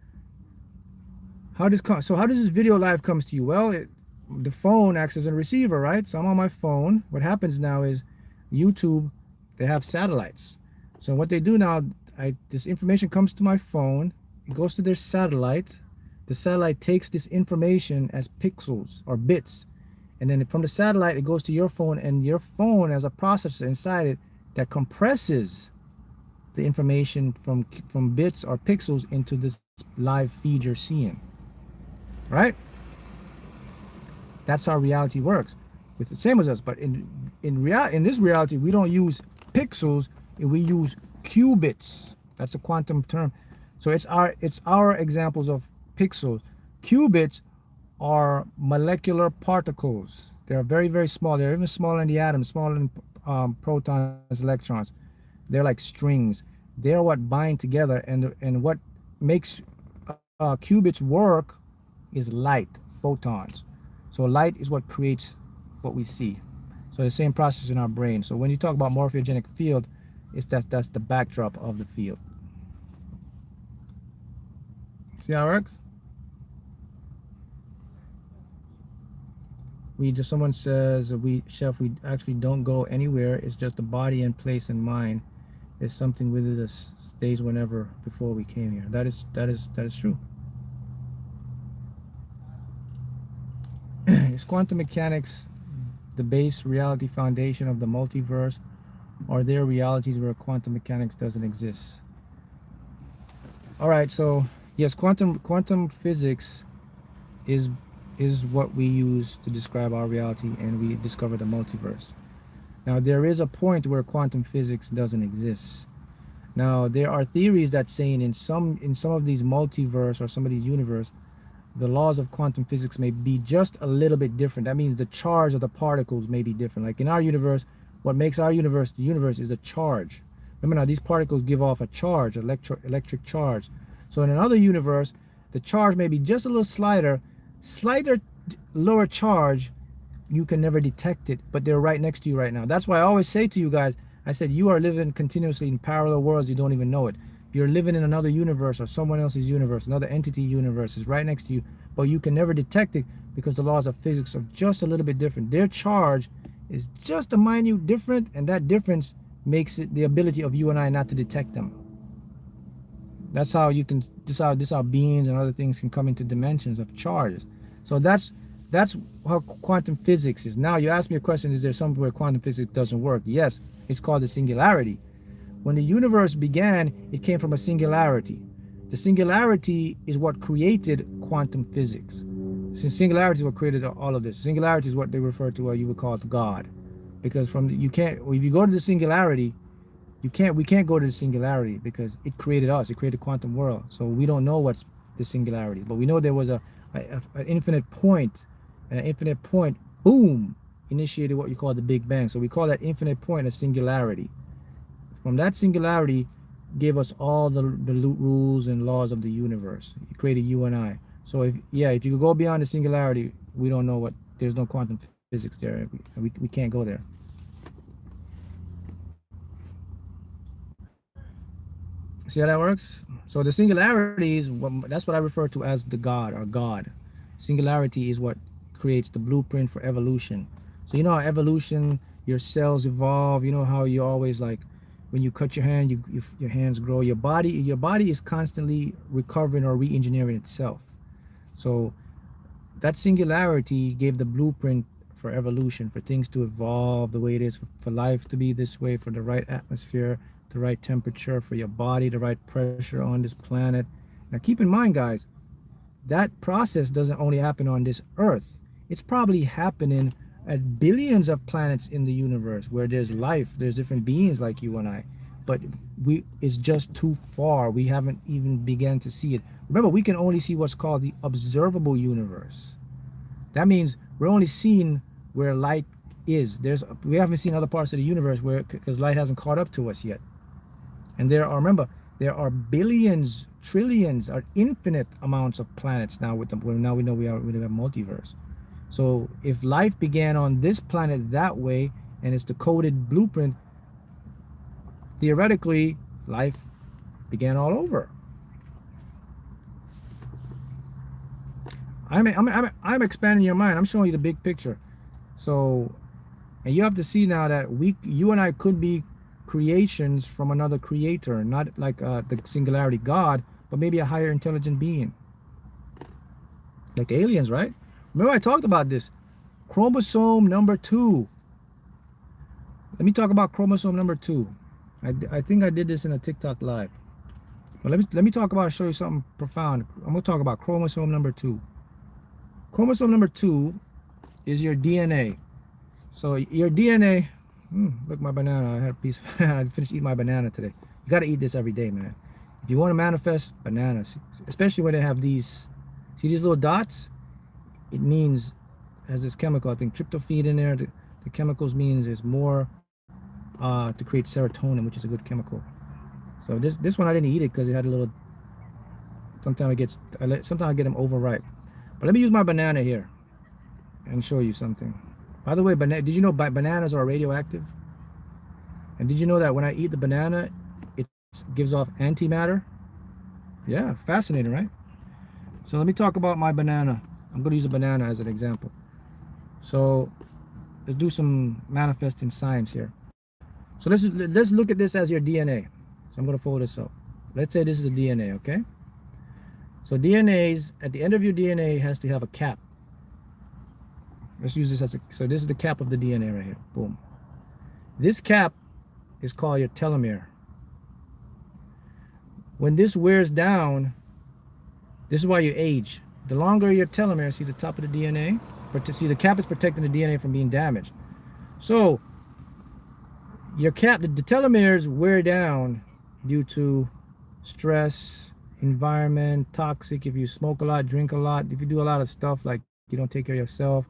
A: how does this video live comes to you? Well, the phone acts as a receiver, right? So I'm on my phone. What happens now is YouTube, they have satellites. So what they do now, this information comes to my phone, it goes to their satellite. The satellite takes this information as pixels or bits, and then from the satellite it goes to your phone, and your phone has a processor inside it that compresses the information from bits or pixels into this live feed you're seeing, right? That's how reality works. It's the same as us, but in this reality, we don't use pixels, we use qubits. That's a quantum term. So it's our examples of pixels. Qubits are molecular particles. They're very, very small. They're even smaller than the atom, smaller than protons, electrons. They're like strings. They're what bind together, and what makes qubits work is light, photons. So light is what creates what we see. So the same process in our brain. So when you talk about morphogenic field, that's the backdrop of the field. See how it works? Someone says, Chef, we actually don't go anywhere. It's just the body and place and mind. It's something within us stays whenever before we came here. That is true. Is quantum mechanics the base reality foundation of the multiverse, or are there realities where quantum mechanics doesn't exist? All right, so yes, quantum physics is what we use to describe our reality, and we discover the multiverse. Now, there is a point where quantum physics doesn't exist. Now, there are theories that saying in some of these multiverse or some of these universe, the laws of quantum physics may be just a little bit different. That means the charge of the particles may be different. Like in our universe, what makes our universe the universe is a charge. Remember now, these particles give off a charge, electric charge. So in another universe, the charge may be just a little slighter lower charge. You can never detect it, but they're right next to you right now. That's why I always say to you guys, I said, you are living continuously in parallel worlds. You don't even know it. You're living in another universe or someone else's universe, another entity universe is right next to you, but you can never detect it because the laws of physics are just a little bit different. Their charge is just a minute different, and that difference makes it the ability of you and I not to detect them. That's how you can, this how beings and other things can come into dimensions of charges. So that's That's how quantum physics is. Now you ask me a question, is there somewhere quantum physics doesn't work? Yes, it's called the singularity. When the universe began, it came from a singularity. The singularity is what created quantum physics. Since singularity is what created all of this. Singularity is what they refer to, you would call it God, because from you can't. If you go to the singularity, you can't. We can't go to the singularity because it created us. It created quantum world. So we don't know what's the singularity, but we know there was an infinite point, and an infinite point, boom, initiated what you call the Big Bang. So we call that infinite point a singularity. From that singularity, gave us all the rules and laws of the universe. It created you and I. So if you go beyond the singularity, we don't know what. There's no quantum physics there. We can't go there. See how that works? So the singularity is that's what I refer to as the God or God. Singularity is what creates the blueprint for evolution. So you know how evolution, your cells evolve. You know how you always like when you cut your hand, your hands grow. Your body is constantly recovering or re-engineering itself. So that singularity gave the blueprint for evolution, for things to evolve the way it is, for life to be this way, for the right atmosphere, the right temperature, for your body, the right pressure on this planet. Now keep in mind, guys, that process doesn't only happen on this Earth. It's probably happening at billions of planets in the universe where there's life, there's different beings like you and I. But it's just too far. We haven't even begun to see it. Remember, we can only see what's called the observable universe. That means we're only seeing where light is. We haven't seen other parts of the universe because light hasn't caught up to us yet. And remember, there are billions, trillions, or infinite amounts of planets now. Now we know we have multiverse. So if life began on this planet that way, and it's the coded blueprint, theoretically, life began all over. I'm expanding your mind. I'm showing you the big picture. So, and you have to see now that you and I could be creations from another creator, not like the singularity God, but maybe a higher intelligent being, like aliens, right? Remember I talked about this chromosome number 2. Let me talk about chromosome number 2. I think I did this in a TikTok live, but let me talk about, show you something profound. I'm gonna talk about chromosome number 2. Chromosome number 2 is your DNA. So your DNA, look, my banana. I had a piece. I finished eating my banana today. You got to eat this every day, man. If you want to manifest, bananas, especially when they have these, see these little dots? It means, has this chemical, I think tryptophan in there. The chemicals means there's more to create serotonin, which is a good chemical. So this one I didn't eat it because it had a little. Sometimes I get them overripe. But let me use my banana here and show you something. By the way, did you know bananas are radioactive? And did you know that when I eat the banana, it gives off antimatter? Yeah, fascinating, right? So let me talk about my banana. I'm going to use a banana as an example. So let's do some manifesting science here. So let's look at this as your DNA. So I'm going to fold this up. Let's say this is the DNA, okay? So at the end of your DNA has to have a cap. Let's use this so this is the cap of the DNA right here. Boom. This cap is called your telomere. When this wears down, this is why you age. The longer your telomere, see the top of the DNA? But to see the cap is protecting the DNA from being damaged. So your cap, the telomeres wear down due to stress, environment, toxic, if you smoke a lot, drink a lot, if you do a lot of stuff like you don't take care of yourself,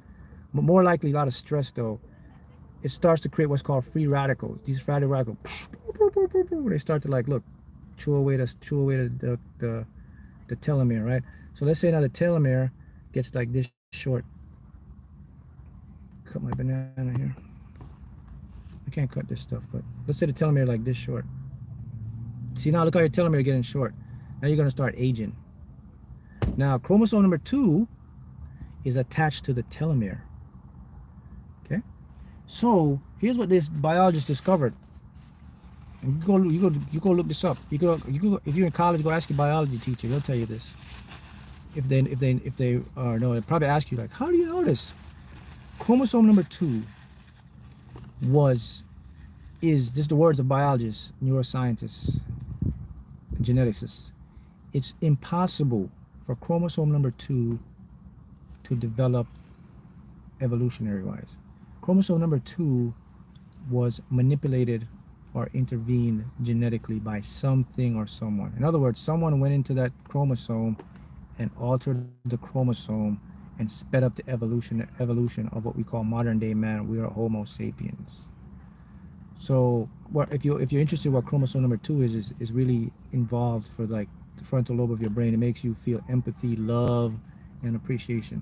A: but more likely a lot of stress though, it starts to create what's called free radicals. These free radicals, they start to like, look, chew away the telomere, right? So let's say now the telomere gets like this short. Cut my banana here. I can't cut this stuff, but let's say the telomere like this short. See now, look how your telomere getting short. Now you're going to start aging. Now chromosome number 2 is attached to the telomere. Okay, so here's what this biologist discovered. And you go look this up. You go if you're in college, go ask your biology teacher. They'll tell you this. if they are no, they probably ask you like, how do you know this? Chromosome number 2 was is just the words of biologists, neuroscientists, geneticists. It's impossible for chromosome number 2 to develop evolutionary wise. Chromosome number 2 was manipulated or intervened genetically by something or someone. In other words, someone went into that chromosome and altered the chromosome and sped up the evolution of what we call modern day man. We are Homo sapiens. So, what if you're interested in what chromosome number 2 is really involved for like the frontal lobe of your brain. It makes you feel empathy, love, and appreciation.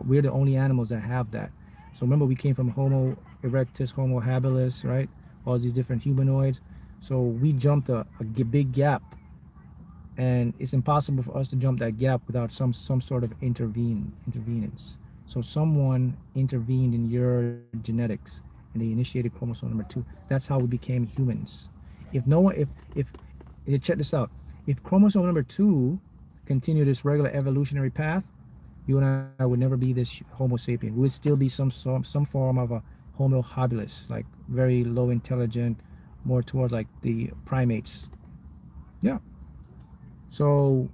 A: We're the only animals that have that. So remember, we came from Homo erectus, Homo habilis, right? All these different humanoids. So we jumped a big gap, and it's impossible for us to jump that gap without some sort of intervenance. So someone intervened in your genetics, and they initiated chromosome number 2. That's how we became humans. If no one, if check this out, if chromosome number 2 continued this regular evolutionary path, you and I would never be this Homo sapien. We would still be some form of a Homo habilis, like very low intelligent, more toward like the primates. Yeah. So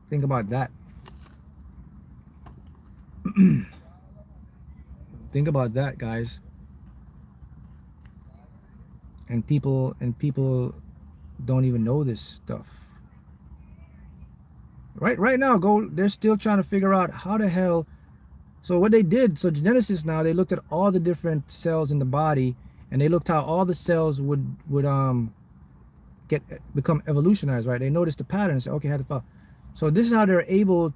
A: think about that. Think about that, guys. And people don't even know this stuff. Right now, they're still trying to figure out how the hell. So what they did, so geneticists now, they looked at all the different cells in the body, and they looked how all the cells would become evolutionized, right? They noticed the pattern and said, okay, how to follow. So this is how they're able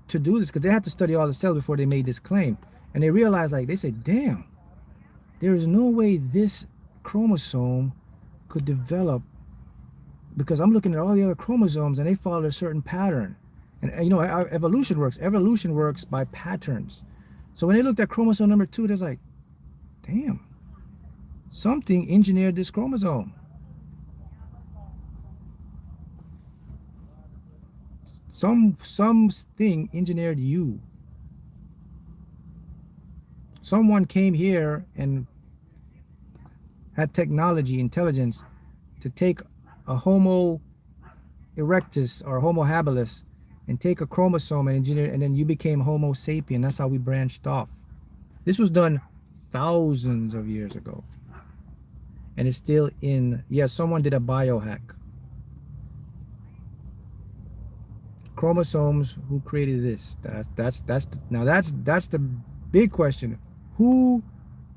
A: to do this, because they had to study all the cells before they made this claim. And they realized, like, they said, damn, there is no way this chromosome could develop, because I'm looking at all the other chromosomes and they follow a certain pattern. And you know how evolution works. Evolution works by patterns. So when they looked at chromosome number 2, they're like, damn, something engineered this chromosome. Something engineered you. Someone came here and had technology, intelligence to take a Homo erectus or Homo habilis and take a chromosome and engineer, and then you became Homo sapien. That's how we branched off. This was done thousands of years ago, and it's still in. Yeah, someone did a biohack. Chromosomes. Who created this? That's the big question. Who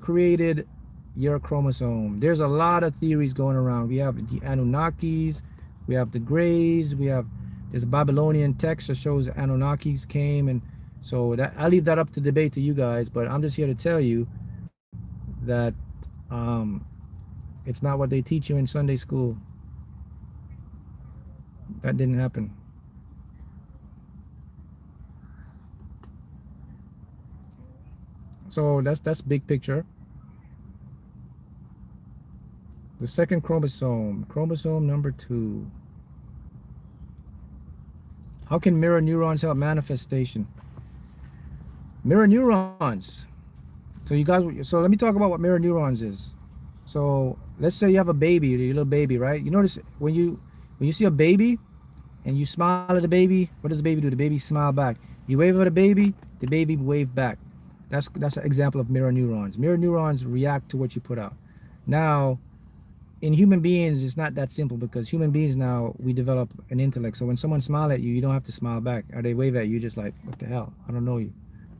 A: created your chromosome? There's a lot of theories going around. We have the Anunnakis, we have the Greys, there's a Babylonian text that shows the Anunnakis came, and so that I leave that up to debate to you guys, but I'm just here to tell you that it's not what they teach you in Sunday school. That didn't happen. So that's big picture. The second chromosome number 2. How can mirror neurons help manifestation? Mirror neurons. So let me talk about what mirror neurons is. So let's say you have a baby, your little baby, right? You notice when you see a baby and you smile at the baby, what does the baby do? The baby smile back. You wave at the baby wave back. That's an example of mirror neurons. Mirror neurons react to what you put out. Now, in human beings, it's not that simple, because human beings now, we develop an intellect. So when someone smiles at you, you don't have to smile back. Or they wave at you, just like, what the hell? I don't know you.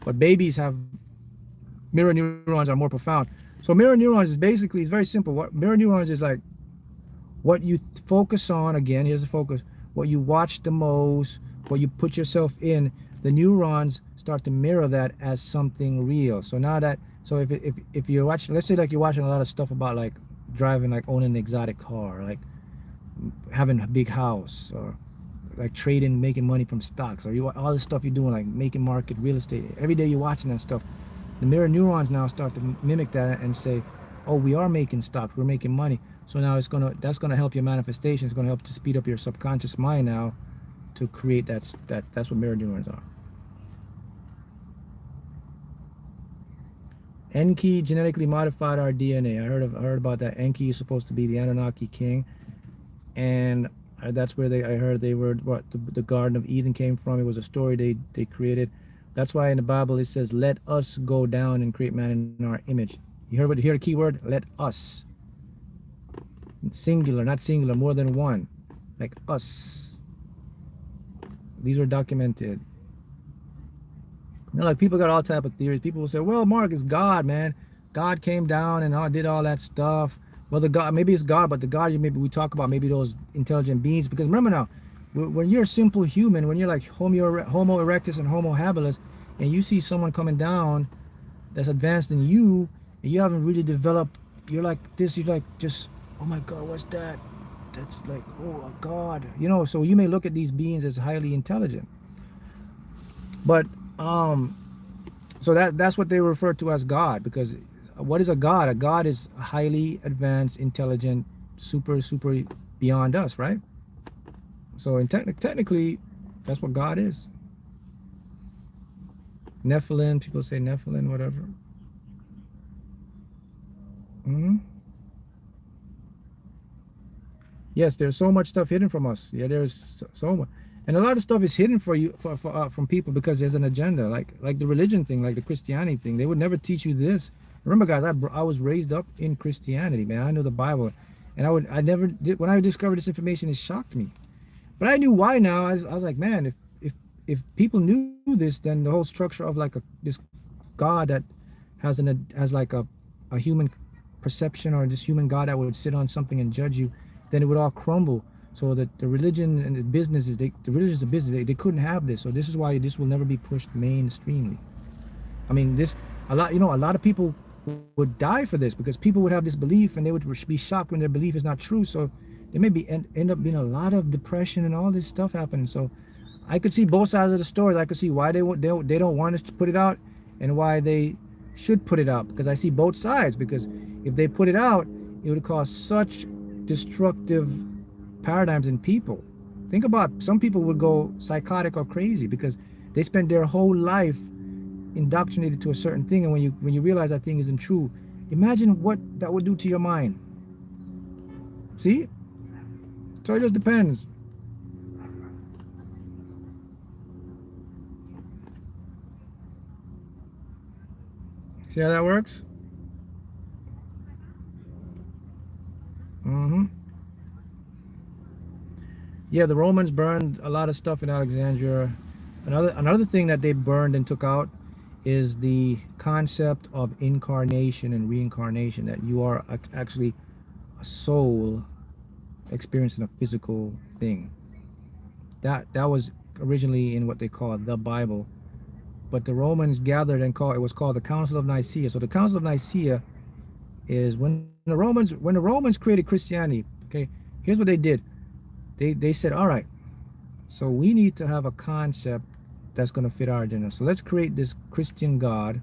A: But babies have mirror neurons are more profound. So mirror neurons is basically, it's very simple. What mirror neurons is like, what you focus on, again, here's the focus, what you watch the most, what you put yourself in, the neurons start to mirror that as something real. So now if you're watching, let's say like you're watching a lot of stuff about like driving, like owning an exotic car, like having a big house, or like trading, making money from stocks, or all this stuff you're doing, like making market real estate. Every day you're watching that stuff. The mirror neurons now start to mimic that and say, oh, we are making stocks, we're making money. So now that's gonna help your manifestation. It's gonna help to speed up your subconscious mind now to create that's what mirror neurons are. Enki genetically modified our DNA. I heard about that. Enki is supposed to be the Anunnaki king, and that's where I heard they were what the Garden of Eden came from. It was a story they created. That's why in the Bible it says, "Let us go down and create man in our image." You hear the key word? Let us. Singular, not singular, more than one. Like us. These are documented. You know, like people got all type of theories. People will say, "Well, Mark, it's God, man. God came down and did all that stuff." Well, the God, maybe it's God, but the God maybe we talk about, maybe those intelligent beings. Because remember now, when you're a simple human, when you're like Homo erectus and Homo habilis, and you see someone coming down that's advanced than you, and you haven't really developed, you're like this, you're like just, oh my God, what's that? That's like, oh, a God. You know, so you may look at these beings as highly intelligent. But so that's what they refer to as God, because what is a God? A God is highly advanced, intelligent, super beyond us, right? So technically, that's what God is. Nephilim, people say Nephilim, whatever. Hmm. Yes, there's so much stuff hidden from us. Yeah, there's so much, and a lot of stuff is hidden for you from people because there's an agenda, like the religion thing, like the Christianity thing. They would never teach you this. Remember, guys, I was raised up in Christianity, man. I know the Bible, and I never did. When I discovered this information, it shocked me. But I knew why now. I was like, man, if people knew this, then the whole structure of like this God that has like a human perception, or this human God that would sit on something and judge you, then it would all crumble. So that the religion and the businesses, the religion is the business, they couldn't have this. So this is why this will never be pushed mainstreamly. I mean, this a lot of people would die for this, because people would have this belief and they would be shocked when their belief is not true. So there may be end up being a lot of depression and all this stuff happening. So I could see both sides of the story. I could see why they don't want us to put it out, and why they should put it out, because I see both sides. Because if they put it out, it would cause such destructive paradigms in people. Think about, some people would go psychotic or crazy because they spend their whole life indoctrinated to a certain thing, and when you realize that thing isn't true, imagine what that would do to your mind. See? So it just depends. See how that works? Mm-hmm. Yeah, the Romans burned a lot of stuff in Alexandria. Another thing that they burned and took out is the concept of incarnation and reincarnation, that you are actually a soul experiencing a physical thing. That was originally in what they call the Bible, but the Romans gathered and it was called the Council of Nicaea. So the Council of Nicaea is when the Romans created Christianity. Okay, here's what they did. They said, all right, so we need to have a concept that's going to fit our agenda. So let's create this Christian God,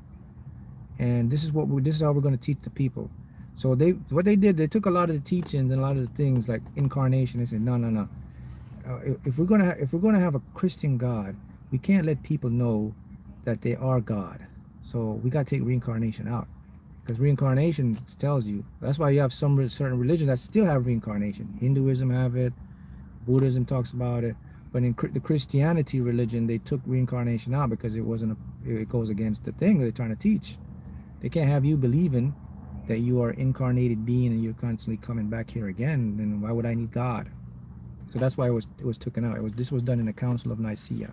A: and this is how we're going to teach the people. So what they did, they took a lot of the teachings and a lot of the things like incarnation. They said, no. If we're gonna have a Christian God, we can't let people know that they are God. So we got to take reincarnation out, because reincarnation tells you. That's why you have some certain religions that still have reincarnation. Hinduism have it, Buddhism talks about it, but in the Christianity religion, they took reincarnation out because it goes against the thing they're trying to teach. They can't have you believing that you are an incarnated being and you're constantly coming back here again. Then why would I need God? So that's why it was taken out. This was done in the Council of Nicaea.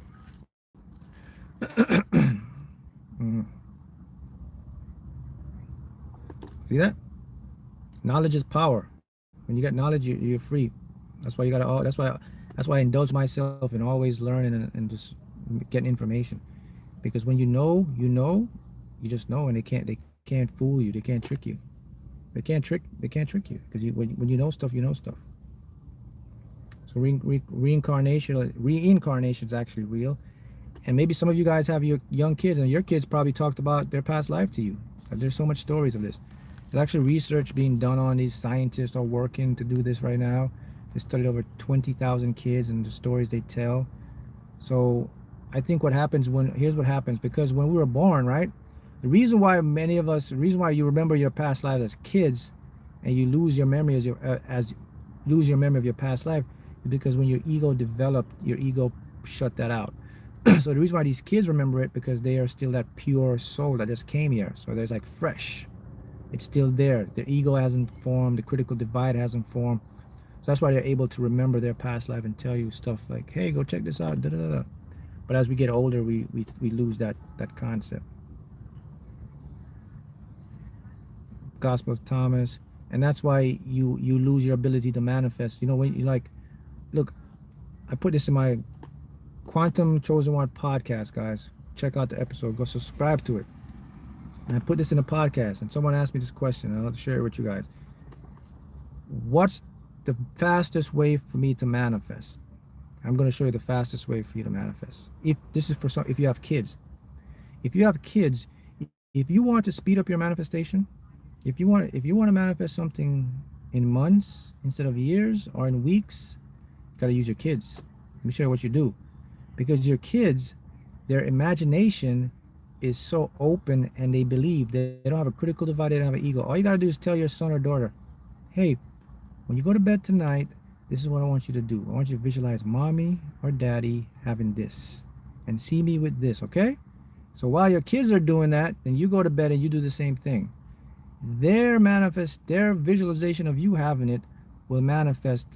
A: Mhm. See that? Knowledge is power. When you get knowledge, you're free. That's why you gotta. That's why I indulge myself in always learning and just getting information. Because when you know, you just know, and they can't fool you. They can't trick you. They can't trick you, because when you know stuff, you know stuff. So reincarnation is actually real. And maybe some of you guys have your young kids, and your kids probably talked about their past life to you. There's so much stories of this. There's actually research being done on these. Scientists are working to do this right now. They studied over 20,000 kids and the stories they tell. So I think what happens here's what happens, because when we were born, right? The reason why you remember your past lives as kids, and you lose your memory as lose your memory of your past life, is because when your ego developed, your ego shut that out. So the reason why these kids remember it, because they are still that pure soul that just came here. So there's like fresh. It's still there. The ego hasn't formed. The critical divide hasn't formed. So that's why they're able to remember their past life and tell you stuff like, "Hey, go check this out." Da, da, da, da. But as we get older, we lose that concept. Gospel of Thomas, and that's why you lose your ability to manifest. You know, when you like, look, I put this in my Quantum Chosen One podcast, guys. Check out the episode. Go subscribe to it. And I put this in a podcast, and someone asked me this question, and I'll share it with you guys. What's the fastest way for me to manifest? I'm going to show you the fastest way for you to manifest. If this is for some, if you have kids, if you want to speed up your manifestation, if you want to manifest something in months instead of years, or in weeks, you got to use your kids. Let me show you what you do. Because your kids, their imagination is so open, and they believe. They don't have a critical divide. They don't have an ego. All you got to do is tell your son or daughter, "Hey, when you go to bed tonight, this is what I want you to do. I want you to visualize mommy or daddy having this, and see me with this, okay?" So while your kids are doing that, then you go to bed and you do the same thing. Their visualization of you having it will manifest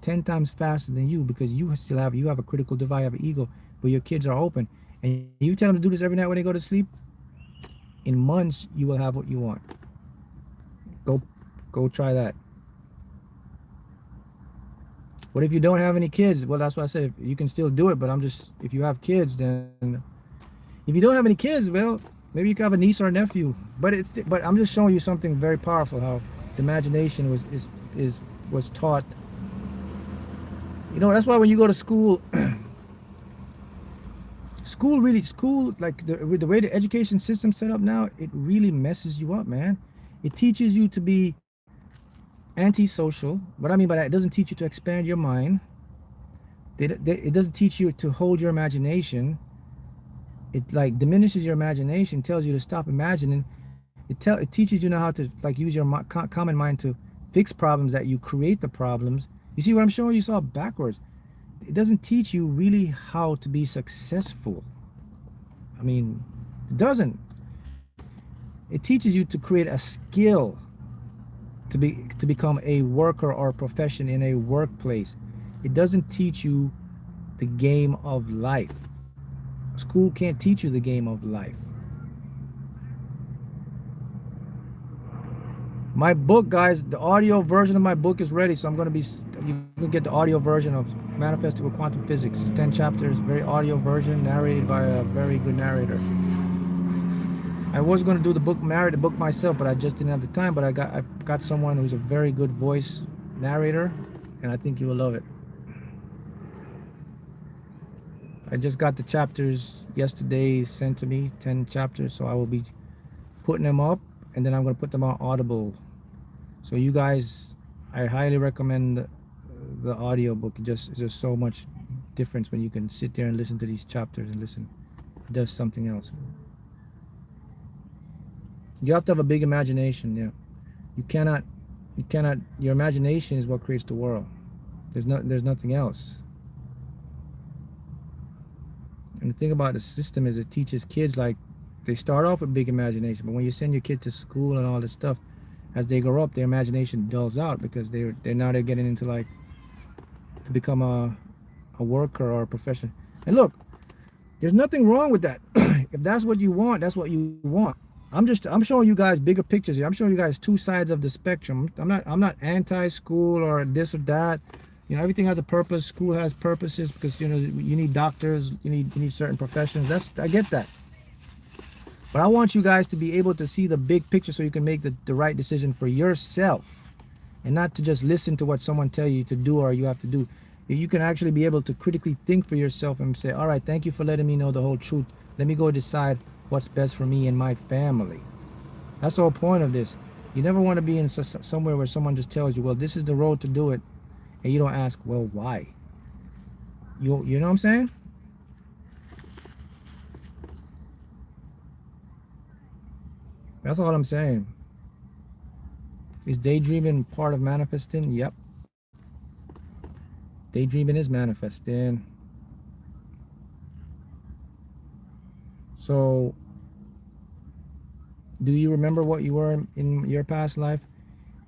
A: 10 times faster than you, because you have a critical divide, you have an ego, but your kids are open. And you tell them to do this every night when they go to sleep, in months you will have what you want. Go try that. What if you don't have any kids? Well, that's what I said. You can still do it, but if you have kids, then if you don't have any kids, well, maybe you can have a niece or a nephew. But I'm just showing you something very powerful, how the imagination was taught. You know, that's why when you go to school, school, like with the way the education system's set up now, it really messes you up, man. It teaches you to be antisocial. What I mean by that, it doesn't teach you to expand your mind. It doesn't teach you to hold your imagination. It like diminishes your imagination, tells you to stop imagining. It teaches you now how to like use your common mind to fix problems, that you create the problems. You see what I'm showing you? It's all backwards. It doesn't teach you really how to be successful. I mean, it doesn't. It teaches you to create a skill to become a worker or a profession in a workplace. It doesn't teach you the game of life. School can't teach you the game of life. My book, guys, the audio version of my book is ready, so you can get the audio version of Manifesting with Quantum Physics. It's 10 chapters, very audio version, narrated by a very good narrator. I was going to do the book myself, but I just didn't have the time. But I got someone who's a very good voice narrator, and I think you will love it. I just got the chapters yesterday sent to me, 10 chapters, so I will be putting them up, and then I'm going to put them on Audible. So you guys, I highly recommend the audio book. It's just so much difference when you can sit there and listen to these chapters and listen. It does something else. You have to have a big imagination. Yeah, you cannot. Your imagination is what creates the world. There's nothing else. And the thing about the system is it teaches kids, like, they start off with big imagination, but when you send your kid to school and all this stuff, as they grow up, their imagination dulls out, because they're getting into, like, to become a worker or a profession. And look, there's nothing wrong with that. If that's what you want, that's what you want. I'm showing you guys bigger pictures here. I'm showing you guys two sides of the spectrum. I'm not anti-school or this or that. You know, everything has a purpose. School has purposes, because you need doctors, you need certain professions. I get that. But I want you guys to be able to see the big picture, so you can make the right decision for yourself, and not to just listen to what someone tell you to do or you have to do. You can actually be able to critically think for yourself and say, all right, thank you for letting me know the whole truth. Let me go decide what's best for me and my family. That's the whole point of this. You never want to be in somewhere where someone just tells you, well, this is the road to do it, and you don't ask, well, why? You know what I'm saying? That's all I'm saying. Is daydreaming part of manifesting? Yep. Daydreaming is manifesting. So, do you remember what you were in your past life?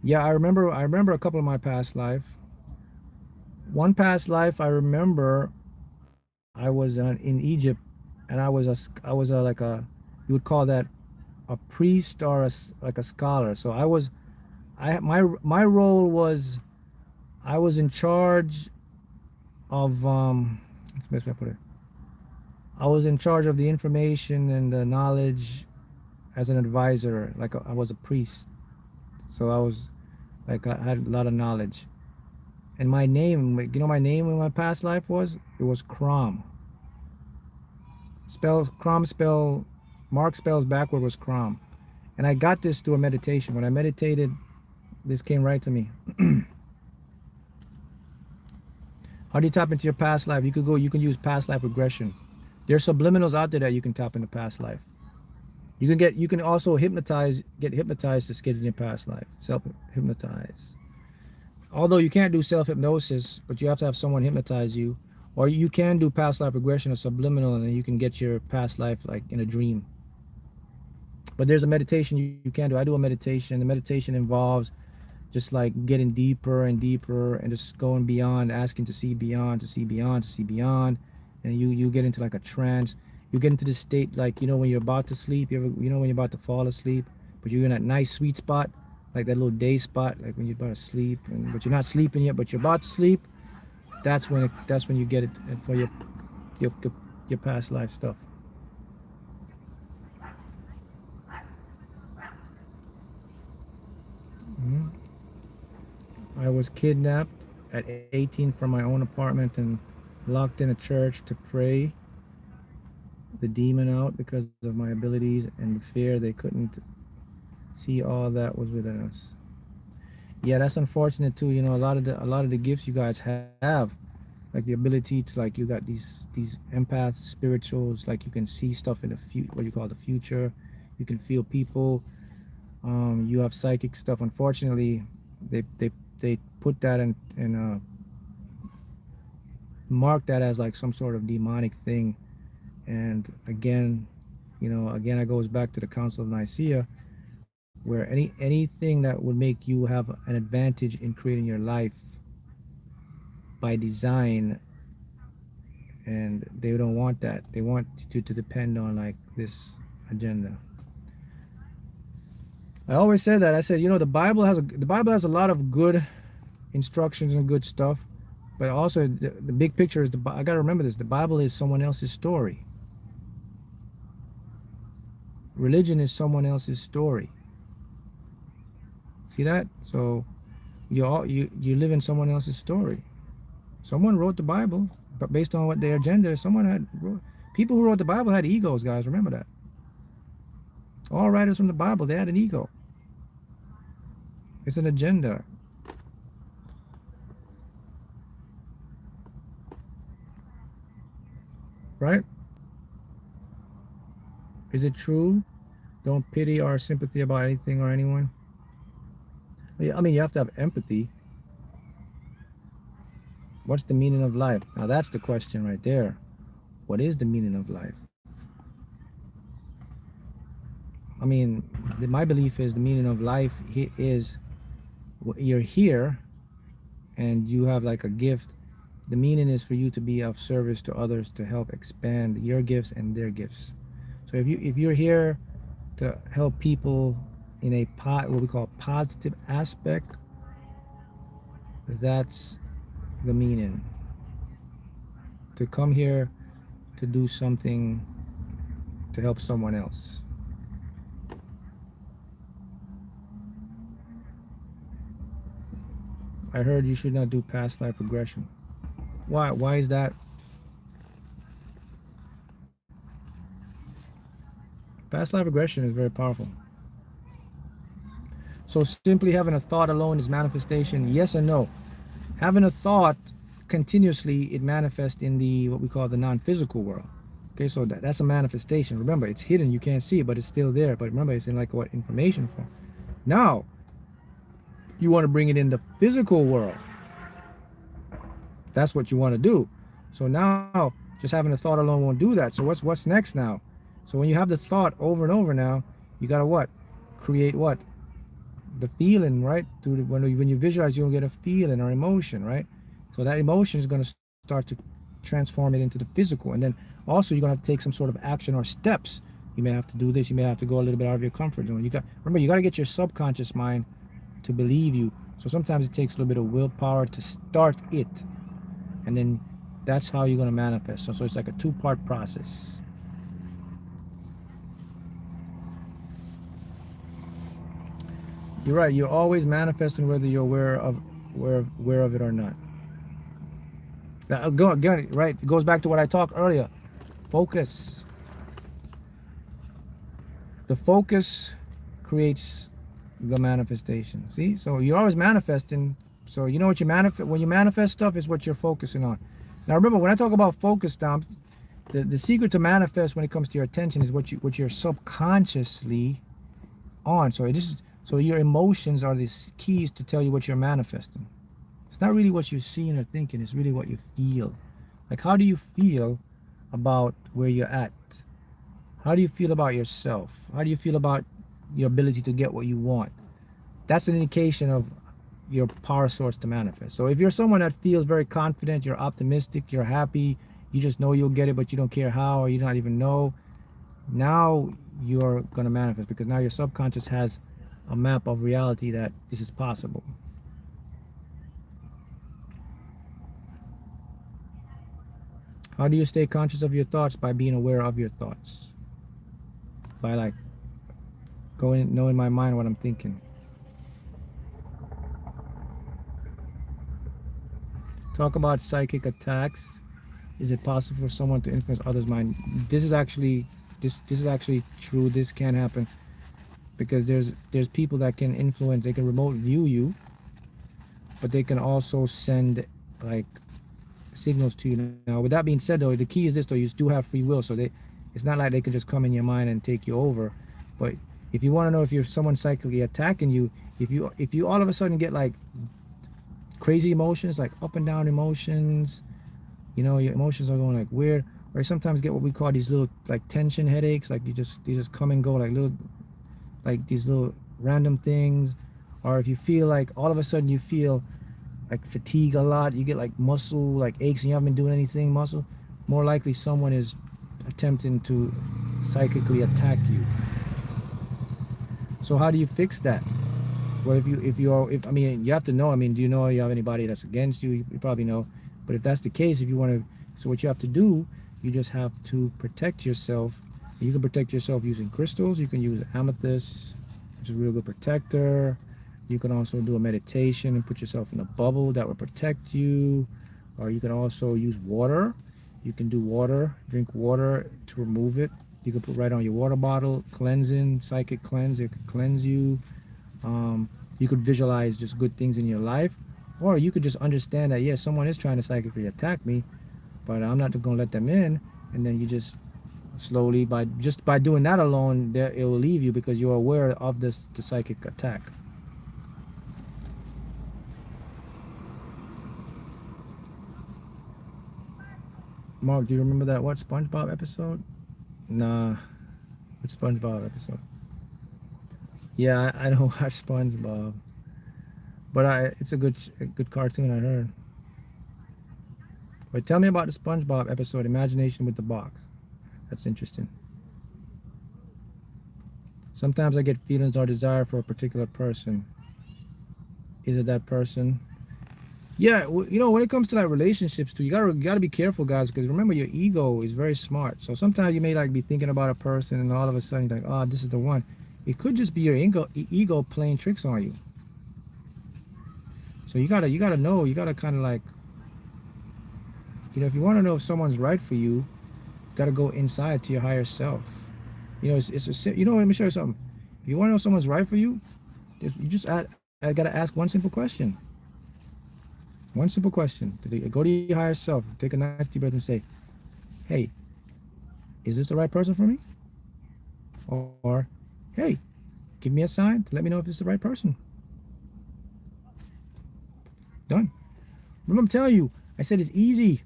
A: Yeah, I remember. I remember a couple of my past life. One past life, I remember I was in Egypt, and I was a like a, you would call that a priest or like a scholar. So my role was, I was in charge of what's the best way to put it? I was in charge of the information and the knowledge as an advisor. Like I was a priest, so I was like I had a lot of knowledge. And my name, you know, my name in my past life was, it was Crom. Spell Crom spell, Mark spells backward was Crom. And I got this through a meditation. When I meditated, this came right to me. How do you tap into your past life? You can use past life regression. There's subliminals out there that you can tap into past life. You can also get hypnotized to get in your past life. Self hypnotize. Although you can't do self hypnosis, but you have to have someone hypnotize you. Or you can do past life regression or subliminal, and then you can get your past life like in a dream. But there's a meditation you can do. I do a meditation. The meditation involves just like getting deeper and deeper and just going beyond, asking to see beyond, to see beyond, to see beyond. And you get into like a trance. You get into this state like, you know, when you're about to sleep, you know when you're about to fall asleep, but you're in that nice sweet spot, like that little day spot, like when you're about to sleep, but you're not sleeping yet, but you're about to sleep. That's when you get it for your, your past life stuff. Mhm. I was kidnapped at 18 from my own apartment and locked in a church to pray the demon out because of my abilities and the fear they couldn't see all that was within us. Yeah, that's unfortunate too. You know, a lot of the gifts you guys have, like the ability to, like, you got these empaths, spirituals, like you can see stuff in the future, what you call the future. You can feel people. You have psychic stuff. Unfortunately, they put that in mark that as like some sort of demonic thing. And again, you know, again, it goes back to the Council of Nicaea, where anything that would make you have an advantage in creating your life by design, and they don't want that. They want you to depend on like this agenda. I always said that. I said, you know, the Bible has a lot of good instructions and good stuff, but also the big picture is I got to remember this. The Bible is someone else's story. Religion is someone else's story. See that? So you live in someone else's story. Someone wrote the Bible, but based on what their agenda is, people who wrote the Bible had egos, guys. Remember that. All writers from the Bible, they had an ego. It's an agenda. Right? Is it true? Don't pity or sympathy about anything or anyone. I mean, you have to have empathy. What's the meaning of life? Now that's the question right there. What is the meaning of life? I mean, my belief is the meaning of life is, you're here and you have like a gift. The meaning is for you to be of service to others, to help expand your gifts and their gifts. So if you're here to help people in a what we call positive aspect, that's the meaning. To come here to do something to help someone else. I heard you should not do past life regression. Why? Why is that? Past life regression is very powerful. So simply having a thought alone is manifestation? Yes and no. Having a thought continuously, it manifests in the what we call the non-physical world. Okay, so that's a manifestation. Remember, it's hidden. You can't see it, but it's still there. But remember, it's in like what information form. Now, you want to bring it in the physical world. That's what you want to do. So now, just having a thought alone won't do that. So what's next now? So when you have the thought over and over now, you gotta what? Create what? The feeling, right? Through when you visualize, you'll get a feeling or emotion, right? So that emotion is gonna start to transform it into the physical, and then also you're gonna have to take some sort of action or steps. You may have to do this. You may have to go a little bit out of your comfort zone. Remember, you got to get your subconscious mind to believe you. So sometimes it takes a little bit of willpower to start it, and then that's how you're going to manifest. So it's like a two-part process. You're right. You're always manifesting whether you're aware of it or not. Now, again, right? It goes back to what I talked earlier. Focus. The focus creates the manifestation. See? So you're always manifesting. So you know what you manifest when you manifest stuff is what you're focusing on. Now remember, when I talk about focus, Dom, the secret to manifest when it comes to your attention is what you're subconsciously on. So your emotions are the keys to tell you what you're manifesting. It's not really what you're seeing or thinking, it's really what you feel. Like, how do you feel about where you're at? How do you feel about yourself? How do you feel about your ability to get what you want? That's an indication of your power source to manifest. So if you're someone that feels very confident, you're optimistic, you're happy, you just know you'll get it, but you don't care how, or you don't even know, now you're going to manifest, because now your subconscious has a map of reality that this is possible. How do you stay conscious of your thoughts? By being aware of your thoughts. By like knowing my mind what I'm thinking. Talk about psychic attacks. Is it possible for someone to influence others' mind? This is actually true. This can happen, because there's people that can influence. They can remote view you, but they can also send like signals to you. Now, with that being said, though, the key is this: though, you do have free will, so it's not like they can just come in your mind and take you over. But if you want to know if you're someone psychically attacking you, if you all of a sudden get like crazy emotions, like up and down emotions, your emotions are going like weird, or you sometimes get what we call these little like tension headaches, like they just come and go, like these little random things. Or if you feel like all of a sudden you feel like fatigue a lot, you get like muscle like aches and you haven't been doing anything muscle, more likely someone is attempting to psychically attack you. So how do you fix that? Well, if I mean, you have to know. I mean, do you know you have anybody that's against you? You probably know. But if that's the case, if you want to, so what you have to do, you just have to protect yourself. You can protect yourself using crystals. You can use amethyst, which is a real good protector. You can also do a meditation and put yourself in a bubble that will protect you. Or you can also use water. You can do water, drink water to remove it. You can put right on your water bottle, cleansing, psychic cleanse. It can cleanse you. You could visualize just good things in your life, or you could just understand that yes, someone is trying to psychically attack me, but I'm not going to let them in. And then you just slowly, by doing that alone, it will leave you, because you're aware of the psychic attack. Mark, do you remember that SpongeBob episode? Nah, what SpongeBob episode? Yeah, I don't watch SpongeBob, but it's a good cartoon, I heard. But tell me about the SpongeBob episode, Imagination with the Box. That's interesting. Sometimes I get feelings or desire for a particular person. Is it that person? Yeah, when it comes to like relationships too, you gotta be careful, guys, because remember, your ego is very smart. So sometimes you may like be thinking about a person, and all of a sudden you're like, oh, this is the one. It could just be your ego playing tricks on you. So you gotta know. You gotta kind of like, if you want to know if someone's right for you, you gotta go inside to your higher self. Let me show you something. If you want to know if someone's right for you, you just gotta ask one simple question. One simple question. Go to your higher self. Take a nice deep breath and say, hey, is this the right person for me? Or, hey, give me a sign to let me know if it's the right person. Done. Remember, I'm telling you, I said it's easy.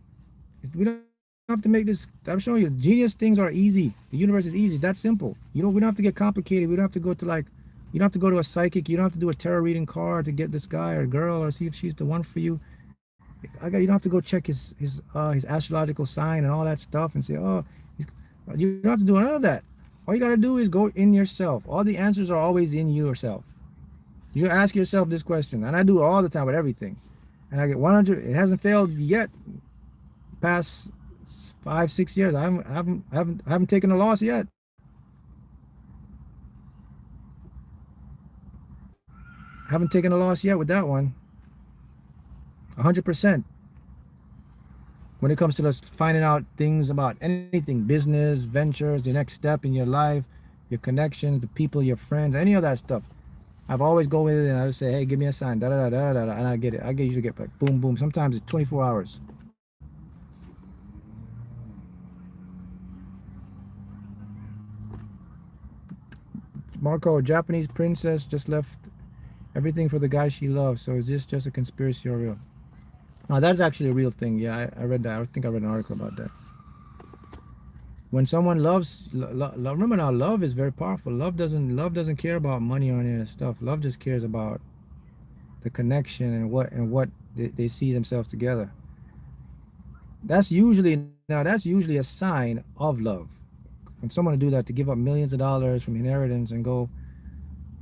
A: We don't have to make this. I'm showing you, genius things are easy. The universe is easy. It's that simple. We don't have to get complicated. We don't have to go to like, you don't have to go to a psychic. You don't have to do a tarot reading card to get this guy or girl or see if she's the one for you. You don't have to go check his astrological sign and all that stuff and say, oh, he's, you don't have to do none of that. All you got to do is go in yourself. All the answers are always in yourself. You ask yourself this question, and I do it all the time with everything, and I get 100. It hasn't failed yet. Past 5-6 years, I haven't taken a loss yet. I haven't taken a loss yet with that one. 100%. When it comes to us finding out things about anything, business, ventures, the next step in your life, your connections, the people, your friends, any of that stuff. I've always go with it and I just say, hey, give me a sign, da da da da da, and I get it. Usually get like boom boom. Sometimes it's 24 hours. Marco, Japanese princess just left everything for the guy she loves. So is this just a conspiracy or real? No, that's actually a real thing. Yeah, I read that. I think I read an article about that. When someone loves, remember now, love is very powerful. Love doesn't care about money or any of that stuff. Love just cares about the connection and what they see themselves together. That's usually a sign of love. When someone to do that, to give up millions of dollars from inheritance and go.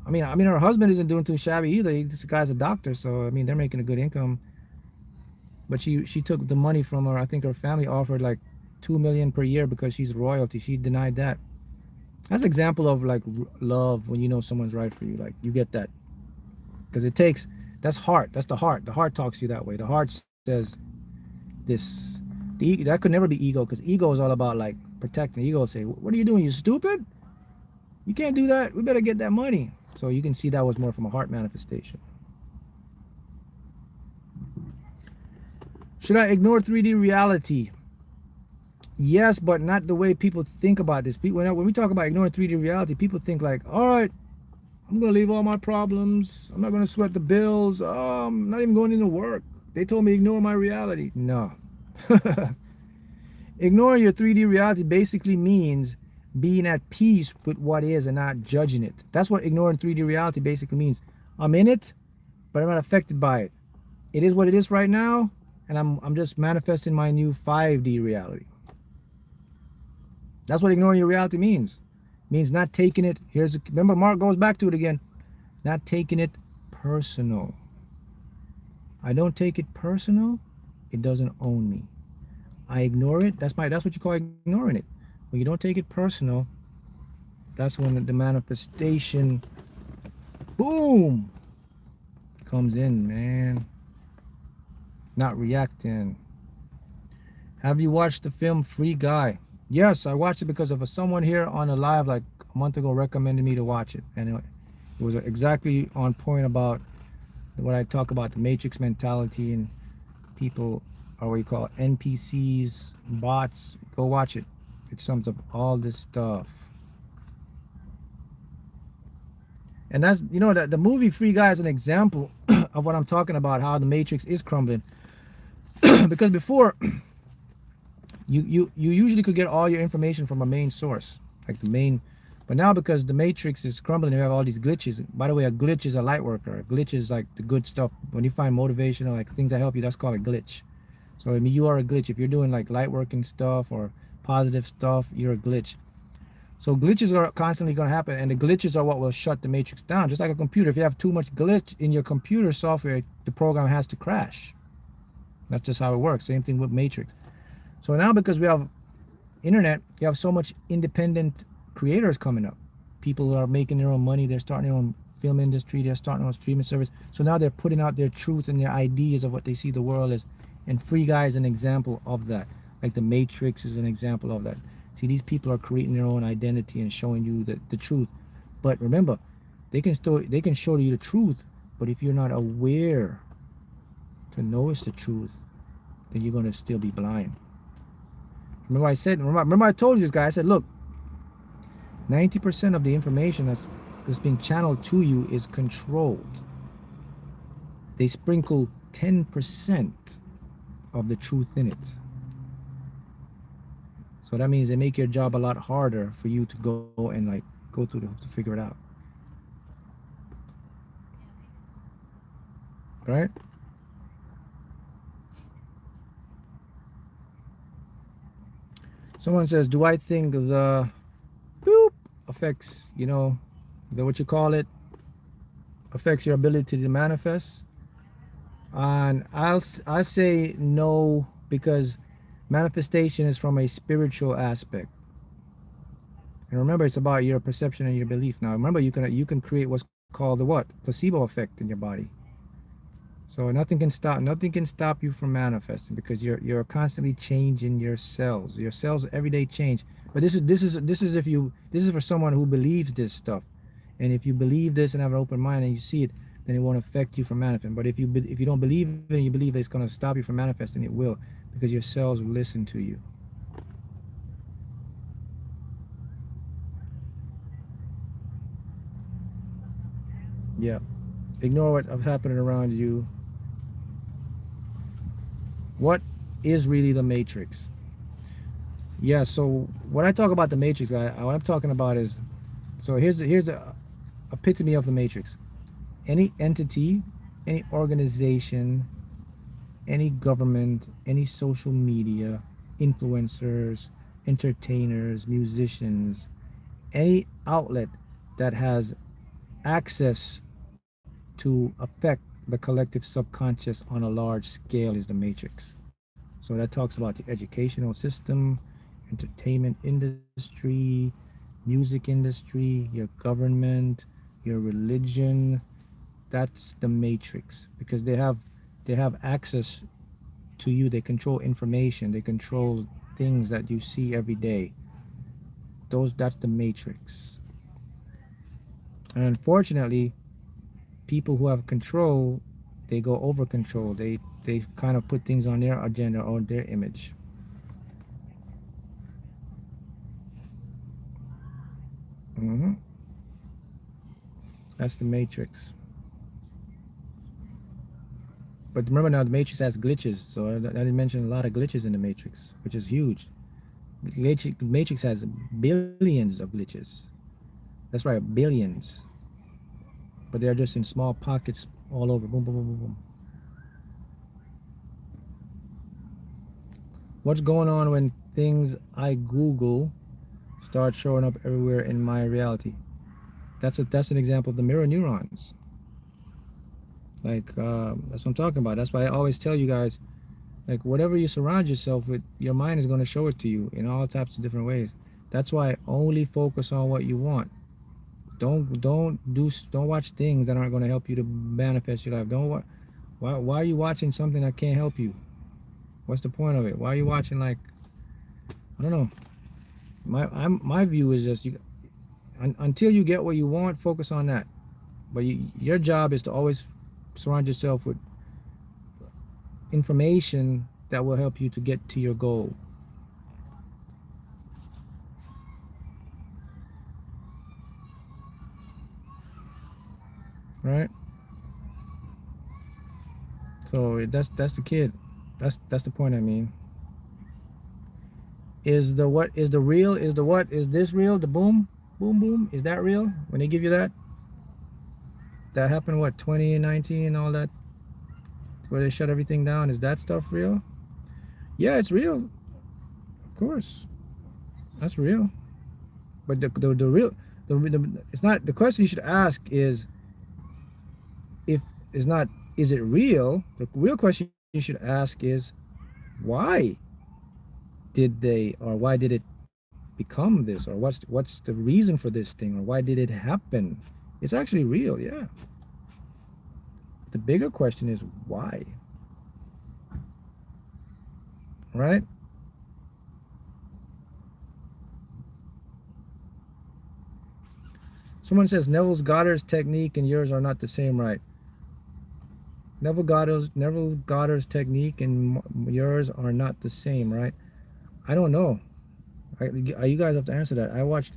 A: I mean, her husband isn't doing too shabby either. This guy's a doctor, so I mean, they're making a good income. But she took the money from her. I think her family offered like 2 million per year because she's royalty. She denied that. That's an example of like love when you know someone's right for you. Like you get that because it takes. That's heart. That's the heart. The heart talks to you that way. The heart says this. That could never be ego because ego is all about like protecting. Ego will say, "What are you doing? You stupid? You can't do that. We better get that money." So you can see that was more from a heart manifestation. Should I ignore 3D reality? Yes, but not the way people think about this. When we talk about ignoring 3D reality, people think like, all right, I'm going to leave all my problems. I'm not going to sweat the bills. I'm not even going into work. They told me ignore my reality. No. Ignoring your 3D reality basically means being at peace with what is and not judging it. That's what ignoring 3D reality basically means. I'm in it, but I'm not affected by it. It is what it is right now, and I'm just manifesting my new 5D reality. That's what ignoring your reality means. It means not taking it. Remember, Mark goes back to it again. Not taking it personal. I don't take it personal. It doesn't own me. I ignore it. That's what you call ignoring it. When you don't take it personal, that's when the manifestation, boom, comes in, man. Not reacting. Have you watched the film Free Guy? Yes, I watched it because of someone here on a live like a month ago recommended me to watch it, and it was exactly on point about what I talk about, the matrix mentality and people, or what you call NPCs, bots. Go watch it. It sums up all this stuff. And that's, the movie Free Guy is an example of what I'm talking about, how the matrix is crumbling. Because before, you usually could get all your information from a main source, like the main. But now, because the matrix is crumbling, you have all these glitches. By the way, a glitch is a light worker. A glitch is like the good stuff. When you find motivation or like things that help you, that's called a glitch. So I mean, you are a glitch. If you're doing like light working stuff or positive stuff, you're a glitch. So glitches are constantly going to happen, and the glitches are what will shut the matrix down. Just like a computer, if you have too much glitch in your computer software, the program has to crash. That's just how it works. Same thing with matrix. So now, because we have internet, you have so much independent creators coming up. People are making their own money. They're starting their own film industry. They're starting their own streaming service. So now they're putting out their truth and their ideas of what they see the world as. And Free Guy is an example of that. Like the Matrix is an example of that. See, these people are creating their own identity and showing you the truth. But remember, they can show you the truth, but if you're not aware to know it's the truth, then you're going to still be blind. Remember I told you this guy, I said, look, 90% of the information that's being channeled to you is controlled. They sprinkle 10% of the truth in it. So that means they make your job a lot harder for you to go and like go through to figure it out. Right? Someone says, do I think the boop affects, the what you call it, affects your ability to manifest? And I say no, because manifestation is from a spiritual aspect. And remember, it's about your perception and your belief. Now, remember, you can create what's called the what? Placebo effect in your body. So nothing can stop you from manifesting, because you're constantly changing your cells. Your cells every day change. But this is for someone who believes this stuff. And if you believe this and have an open mind and you see it, then it won't affect you from manifesting. But if you don't believe it and you believe that it's going to stop you from manifesting, it will, because your cells will listen to you. Yeah. Ignore what's happening around you. What is really the matrix? Yeah, so when I talk about the matrix, what I'm talking about is, so here's the epitome of the matrix. Any entity, any organization, any government, any social media, influencers, entertainers, musicians, any outlet that has access to affect the collective subconscious on a large scale is the matrix. So that talks about the educational system, entertainment industry, music industry, your government, your religion. That's the matrix, because they have access to you. They control information. They control things that you see every day. That's the matrix. And unfortunately, people who have control, they go over control. They kind of put things on their agenda or their image. hmm That's the matrix. But remember now, the matrix has glitches. So I didn't mention a lot of glitches in the matrix, which is huge. Matrix has billions of glitches. That's right, billions. But they're just in small pockets all over. Boom, boom, boom, boom, boom. What's going on when things I Google start showing up everywhere in my reality? That's an example of the mirror neurons. Like that's what I'm talking about. That's why I always tell you guys, like, whatever you surround yourself with, your mind is going to show it to you in all types of different ways. That's why only focus on what you want. Don't watch things that aren't going to help you to manifest your life. Don't why are you watching something that can't help you? What's the point of it? Why are you watching, like, I don't know. My view is just, until you get what you want, focus on that. But your job is to always surround yourself with information that will help you to get to your goal. Right? So that's the kid. That's the point I mean. Is the what is the real? Is the what? Is this real? The boom, boom, boom. Is that real? When they give you that, that happened what, 2019 and all that, where they shut everything down. Is that stuff real? Yeah, it's real. Of course, that's real. But the real it's not the question you should ask is, if it's not, is it real? The real question you should ask is, why why did it become this, or what's the reason for this thing, or why did it happen? It's actually real, yeah. The bigger question is why, right? Someone says Neville Goddard's technique and yours are not the same, right? Neville Goddard's technique and yours are not the same, right? I don't know. You guys have to answer that. I watched.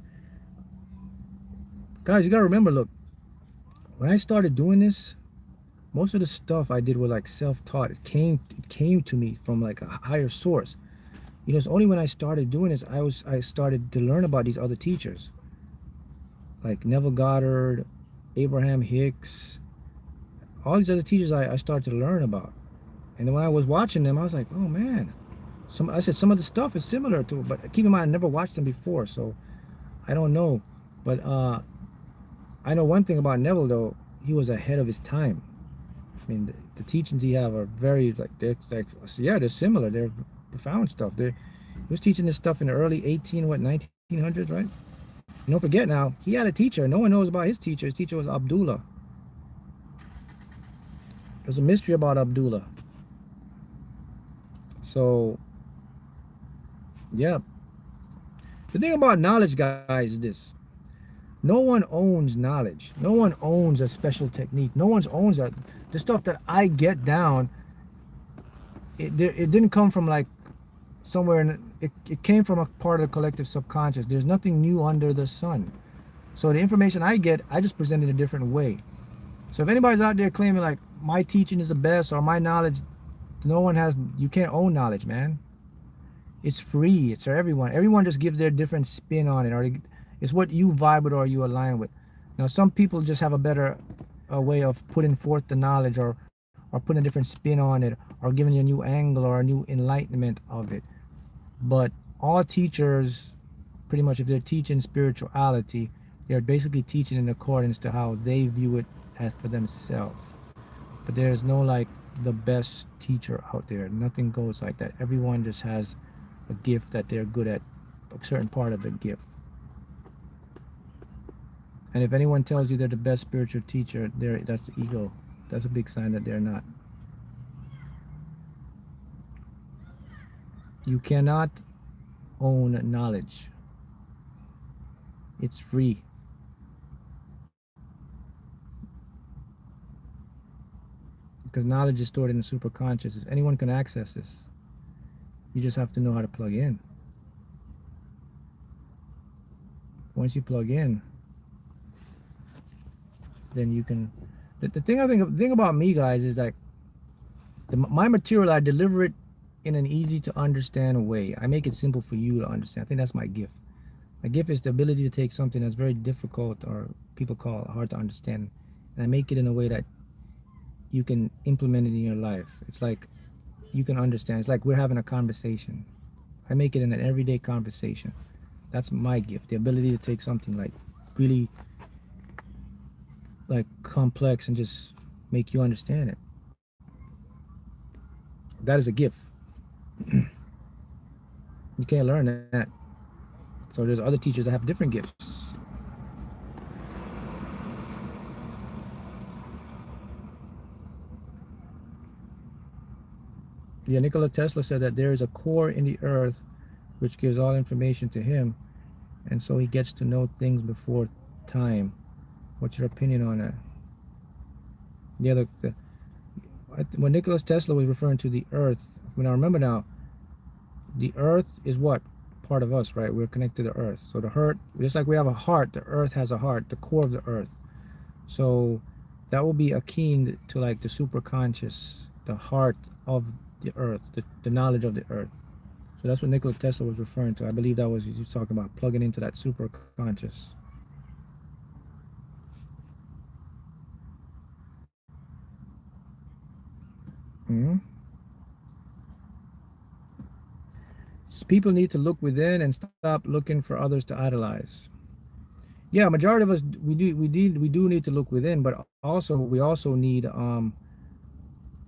A: Guys, you gotta remember. Look, when I started doing this, most of the stuff I did was like self-taught. It came to me from like a higher source. You know, it's only when I started doing this I started to learn about these other teachers like Neville Goddard, Abraham Hicks, all these other teachers I started to learn about. And then when I was watching them, I was like, oh man, I said some of the stuff is similar to it, but keep in mind I never watched them before, so I don't know. But I know one thing about Neville though, he was ahead of his time. I mean, the teachings he have are very yeah, they're similar. They're profound stuff. He was teaching this stuff in the early 1900s, right? And don't forget now, he had a teacher. No one knows about his teacher. His teacher was Abdullah. There's a mystery about Abdullah. So, yeah. The thing about knowledge, guys, is this. No one owns knowledge. No one owns a special technique. No one owns that. The stuff that I get down, it didn't come from like somewhere it came from a part of the collective subconscious. There's nothing new under the sun. So the information I get, I just present it a different way. So if anybody's out there claiming like my teaching is the best or my knowledge, no one has, you can't own knowledge, man. It's free. It's for everyone. Everyone just gives their different spin on it, or it's what you vibe with or you align with. Now some people just have a better way of putting forth the knowledge, or putting a different spin on it, or giving you a new angle or a new enlightenment of it. But all teachers, pretty much, if they're teaching spirituality, they're basically teaching in accordance to how they view it as for themselves. But there's no like the best teacher out there. Nothing goes like that. Everyone just has a gift that they're good at, a certain part of the gift. And if anyone tells you they're the best spiritual teacher, that's the ego. That's a big sign that they're not. You cannot own knowledge. It's free. Because knowledge is stored in the superconscious. Anyone can access this. You just have to know how to plug in. Once you plug in, then you can. The thing about me, guys, is like my material, I deliver it in an easy to understand way. I make it simple for you to understand. I think that's my gift. My gift is the ability to take something that's very difficult or people call hard to understand, and I make it in a way that you can implement it in your life. It's like you can understand. It's like we're having a conversation. I make it in an everyday conversation. That's my gift. The ability to take something like really like complex and just make you understand it. That is a gift. You can't learn that. So there's other teachers that have different gifts. Yeah, Nikola Tesla said that there is a core in the earth which gives all information to him, and so he gets to know things before time. What's your opinion on that? Yeah, when Nikola Tesla was referring to the earth, when I remember now, the earth is what? Part of us, right? We're connected to the earth. So the heart, just like we have a heart, the earth has a heart, the core of the earth. So that will be akin to like the superconscious, the heart of the earth, the knowledge of the earth. So that's what Nikola Tesla was referring to. I believe that was, he was talking about plugging into that superconscious. Mm-hmm. People need to look within and stop looking for others to idolize. Yeah, majority of us, we do need to look within, but also we also need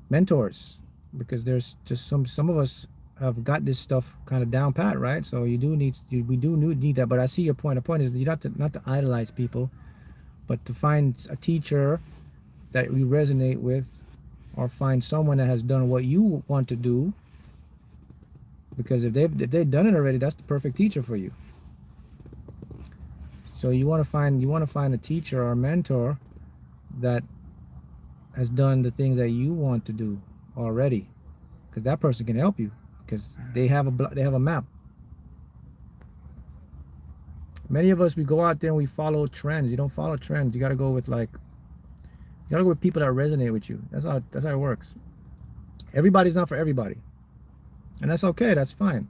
A: mentors, because there's just some of us have got this stuff kind of down pat, right? So we do need that. But I see your point. The point is you not to idolize people, but to find a teacher that we resonate with, or find someone that has done what you want to do. Because if they've done it already, that's the perfect teacher for you. So you want to find a teacher or a mentor that has done the things that you want to do already, because that person can help you, because they have a map. Many of us, we go out there and we follow trends. You don't follow trends. You got to go with like, you got to go with people that resonate with you. That's how it works. Everybody's not for everybody, and that's okay. That's fine.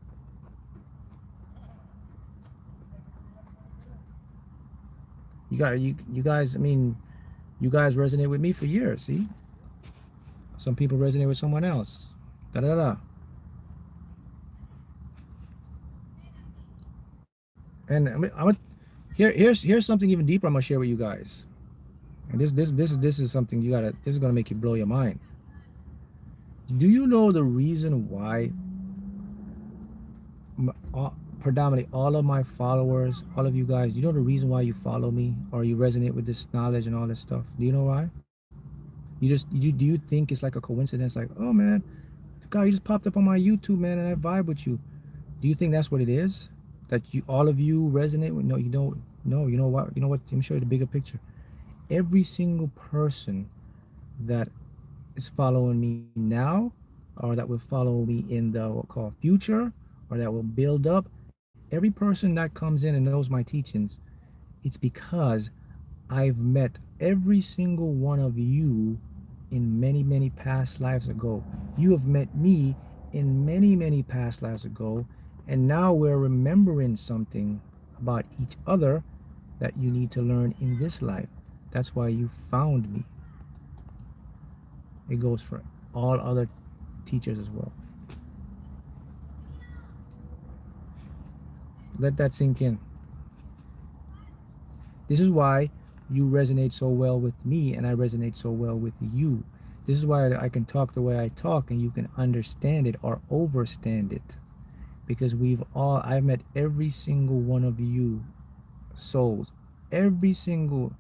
A: You guys. I mean, you guys resonate with me for years. See, some people resonate with someone else. Da da da. And I mean, here's something even deeper. I'm gonna share with you guys. And this is something you gotta. This is gonna make you blow your mind. Do you know the reason why predominantly all of my followers, all of you guys, you know the reason why you follow me or you resonate with this knowledge and all this stuff? Do you know why? Do you think it's like a coincidence? Like, oh man, God, you just popped up on my YouTube, man, and I vibe with you. Do you think that's what it is? That you all of you resonate with? No, you don't. No, you know what? You know what? Let me show you the bigger picture. Every single person that is following me now, or that will follow me in the what called future, or that will build up. Every person that comes in and knows my teachings, it's because I've met every single one of you in many, many past lives ago. You have met me in many, many past lives ago, and now we're remembering something about each other that you need to learn in this life. That's why you found me. It goes for all other teachers as well. Let that sink in. This is why you resonate so well with me and I resonate so well with you. This is why I can talk the way I talk and you can understand it or overstand it. Because I've met every single one of you souls. Every single,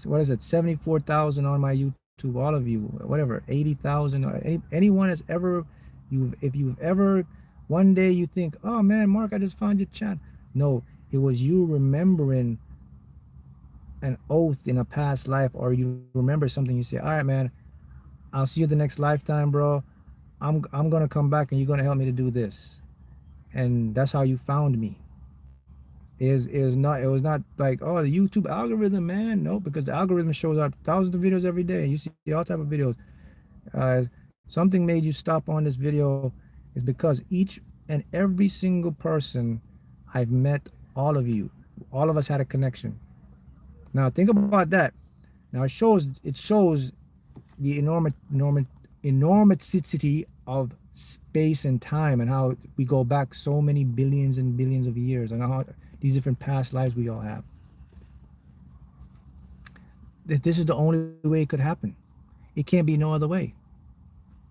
A: what is it, 74,000 on my YouTube, all of you, whatever, 80,000, anyone has ever, if you've ever, one day you think, oh man, Mark, I just found your chat. No, it was you remembering an oath in a past life, or you remember something, you say, all right, man, I'll see you the next lifetime, bro. I'm gonna come back and you're gonna help me to do this. And that's how you found me. It was not like, oh, the YouTube algorithm, man. No, because the algorithm shows up thousands of videos every day and you see all type of videos. Something made you stop on this video is because each and every single person I've met, all of you, all of us had a connection. Now think about that. Now it shows the enormity of space and time and how we go back so many billions and billions of years and how these different past lives we all have. This is the only way it could happen. It can't be no other way.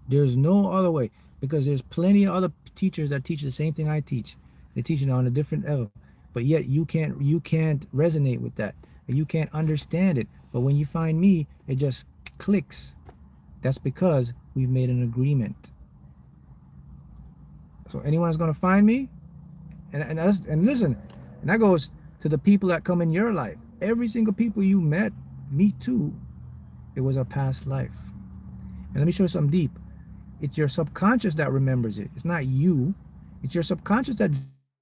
A: There's no other way, because there's plenty of other teachers that teach the same thing I teach. They teach it on a different level, but yet you can't resonate with that. You can't understand it. But when you find me, it just clicks. That's because we've made an agreement. So anyone that's going to find me, and listen, and that goes to the people that come in your life. Every single people you met, me too, it was a past life. And let me show you something deep. It's your subconscious that remembers it. It's not you. It's your subconscious that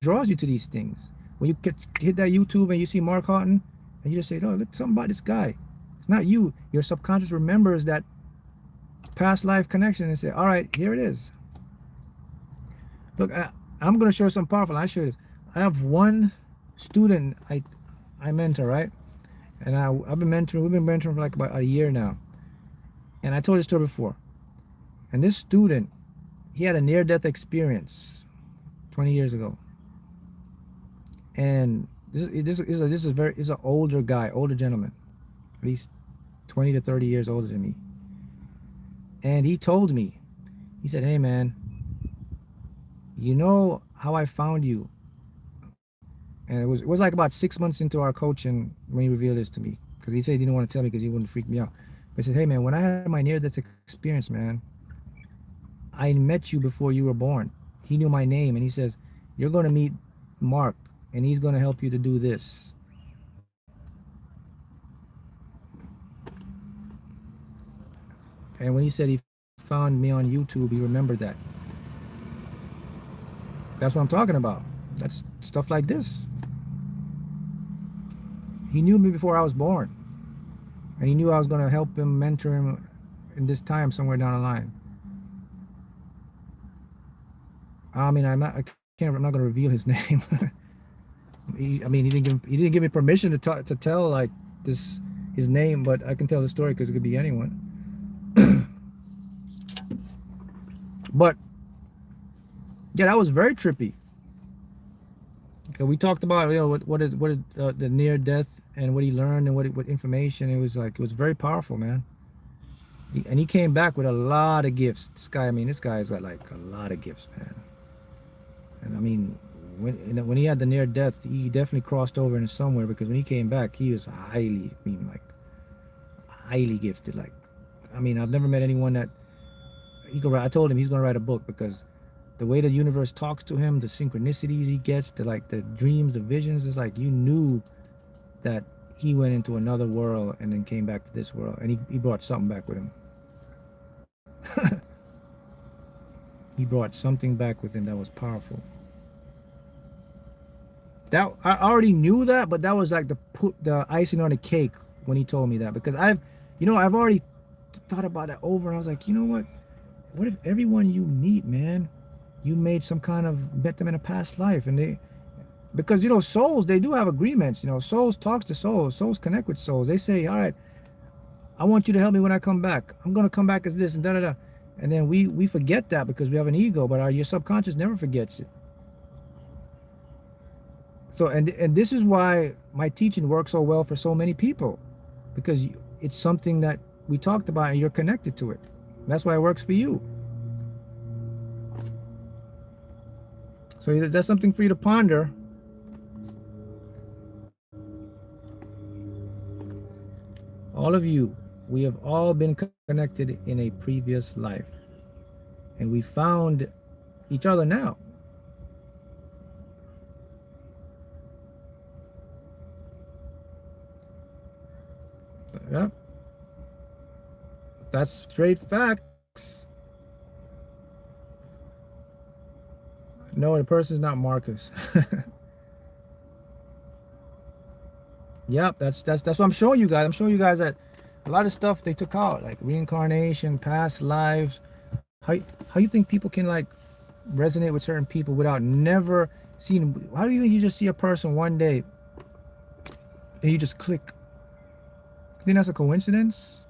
A: draws you to these things. When you hit that YouTube and you see Mark Haughton, and you just say, oh, look, something about this guy. It's not you. Your subconscious remembers that past life connection and say, all right, here it is. Look, I'm going to show you something powerful. I show you this. I have one student I mentor, right? And we've been mentoring for like about a year now. And I told this story before. And this student, he had a near-death experience 20 years ago. And this is an older guy, older gentleman, at least 20 to 30 years older than me. And he told me, he said, hey man, you know how I found you? And it was like about 6 months into our coaching when he revealed this to me, because he said he didn't want to tell me because he wouldn't freak me out. But he said, hey man, when I had my near-death experience, man, I met you before you were born. He knew my name, and he says, you're going to meet Mark, and he's going to help you to do this. And when he said he found me on YouTube, he remembered that. That's what I'm talking about. That's stuff like this. He knew me before I was born, and he knew I was going to help him, mentor him in this time somewhere down the line. I mean, I'm not going to reveal his name. He didn't give me permission to tell like this his name, but I can tell the story because it could be anyone. But yeah, that was very trippy. Okay, we talked about what is the near death and what he learned and what information. It was very powerful, man. And he came back with a lot of gifts. This guy's got like a lot of gifts, man. And I mean, when he had the near death, he definitely crossed over into somewhere, because when he came back, he was highly gifted. Like, I mean, I've never met anyone that he could write. I told him he's gonna write a book, because the way the universe talks to him, the synchronicities he gets, the dreams, the visions, is like you knew that he went into another world and then came back to this world, and he brought something back with him. He brought something back with him that was powerful. That I already knew that, but that was like the icing on the cake when he told me that, because I've already thought about that over, and I was like, you know what? What if everyone you meet, man, you met them in a past life, and because souls, they do have agreements. Souls talks to souls. Souls connect with souls. They say, all right, I want you to help me when I come back. I'm gonna come back as this and da da da. And then we forget that because we have an ego, but your subconscious never forgets it. So and this is why my teaching works so well for so many people, because it's something that we talked about and you're connected to it. That's why it works for you. So that's something for you to ponder. All of you, we have all been connected in a previous life, and we found each other now. Yeah, that's straight facts. No, the person's not Marcus. Yep, that's what I'm showing you guys. I'm showing you guys that a lot of stuff they took out, like reincarnation, past lives. How you think people can like resonate with certain people without never seeing? How do you think you just see a person one day and you just click? You think that's a coincidence?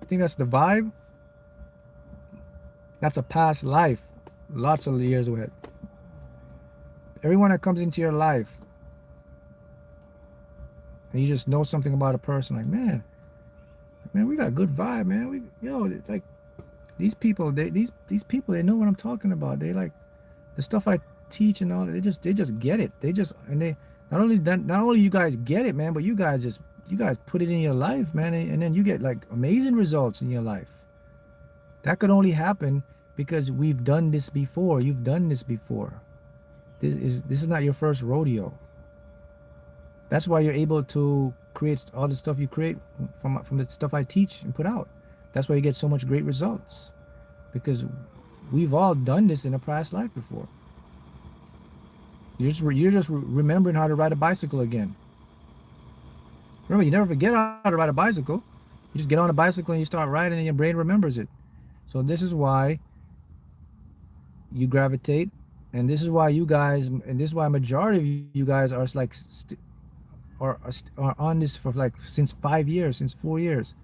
A: You think that's the vibe? That's a past life, lots of years ahead. Everyone that comes into your life, and you just know something about a person, like, man, we got a good vibe, man. It's like these people, these people, they know what I'm talking about. They like the stuff I teach and all that. They just get it. They not only you guys get it, man, but you guys put it in your life, man, and then you get like amazing results in your life. That could only happen because we've done this before. You've done this before. This is not your first rodeo. That's why you're able to create all the stuff you create from the stuff I teach and put out. That's why you get so much great results, because we've all done this in a past life before. You're just remembering how to ride a bicycle again. Remember, you never forget how to ride a bicycle. You just get on a bicycle and you start riding, and your brain remembers it. So this is why you gravitate, and this is why majority of you guys are like are on this for like since 5 years, since 4 years.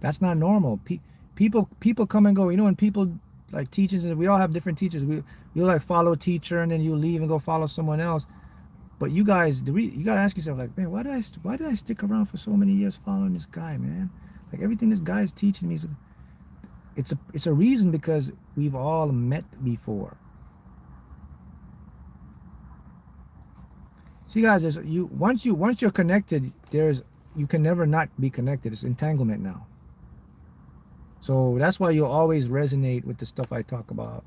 A: That's not normal. People come and go. When people like teachers, we all have different teachers. You like follow a teacher and then you leave and go follow someone else. But you guys, you gotta ask yourself, like, man, why did I stick around for so many years following this guy, man? Like everything this guy is teaching me, it's a reason, because we've all met before. See, guys, once you're connected, you can never not be connected. It's entanglement now. So that's why you'll always resonate with the stuff I talk about.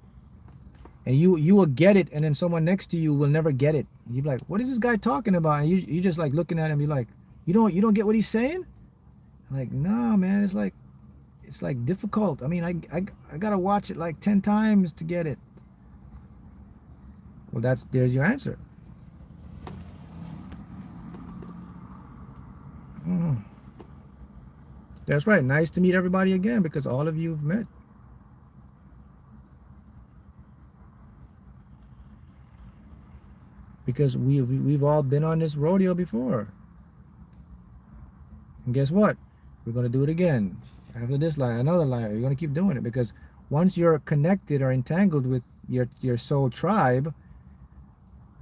A: And you will get it, and then someone next to you will never get it. You're like, what is this guy talking about? And you just like looking at him, you're like, you don't get what he's saying? I'm like, no, man, it's like difficult. I mean, I gotta watch it like 10 times to get it. Well, there's your answer. Mhm. That's right. Nice to meet everybody again because all of you have met. Because we've all been on this rodeo before. And guess what? We're going to do it again. After this line, another line. You're going to keep doing it because once you're connected or entangled with your soul tribe,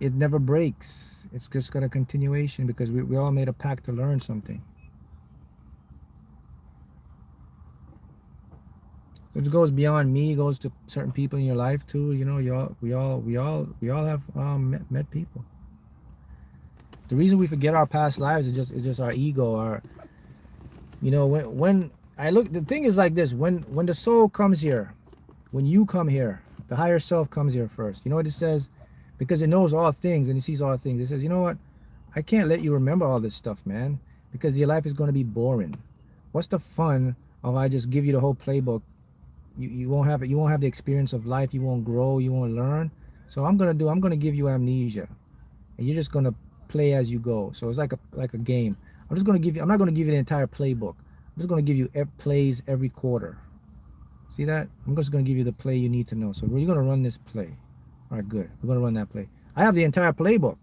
A: it never breaks. It's just got a continuation because we all made a pact to learn something. So it goes beyond me. It goes to certain people in your life too. You know, we all have met people. The reason we forget our past lives is just our ego. Our, you know, when I look, the thing is like this: when the soul comes here, when you come here, the higher self comes here first. You know what it says? Because it knows all things and it sees all things. It says, you know what? I can't let you remember all this stuff, man, because your life is going to be boring. What's the fun of I just give you the whole playbook? You won't have it. You won't have the experience of life. You won't grow. You won't learn. So I'm gonna give you amnesia, and you're just gonna play as you go. So it's like a game. I'm not gonna give you the entire playbook. I'm just gonna give you plays every quarter. See that? I'm just gonna give you the play you need to know. So we're gonna run this play. All right, good. We're gonna run that play. I have the entire playbook.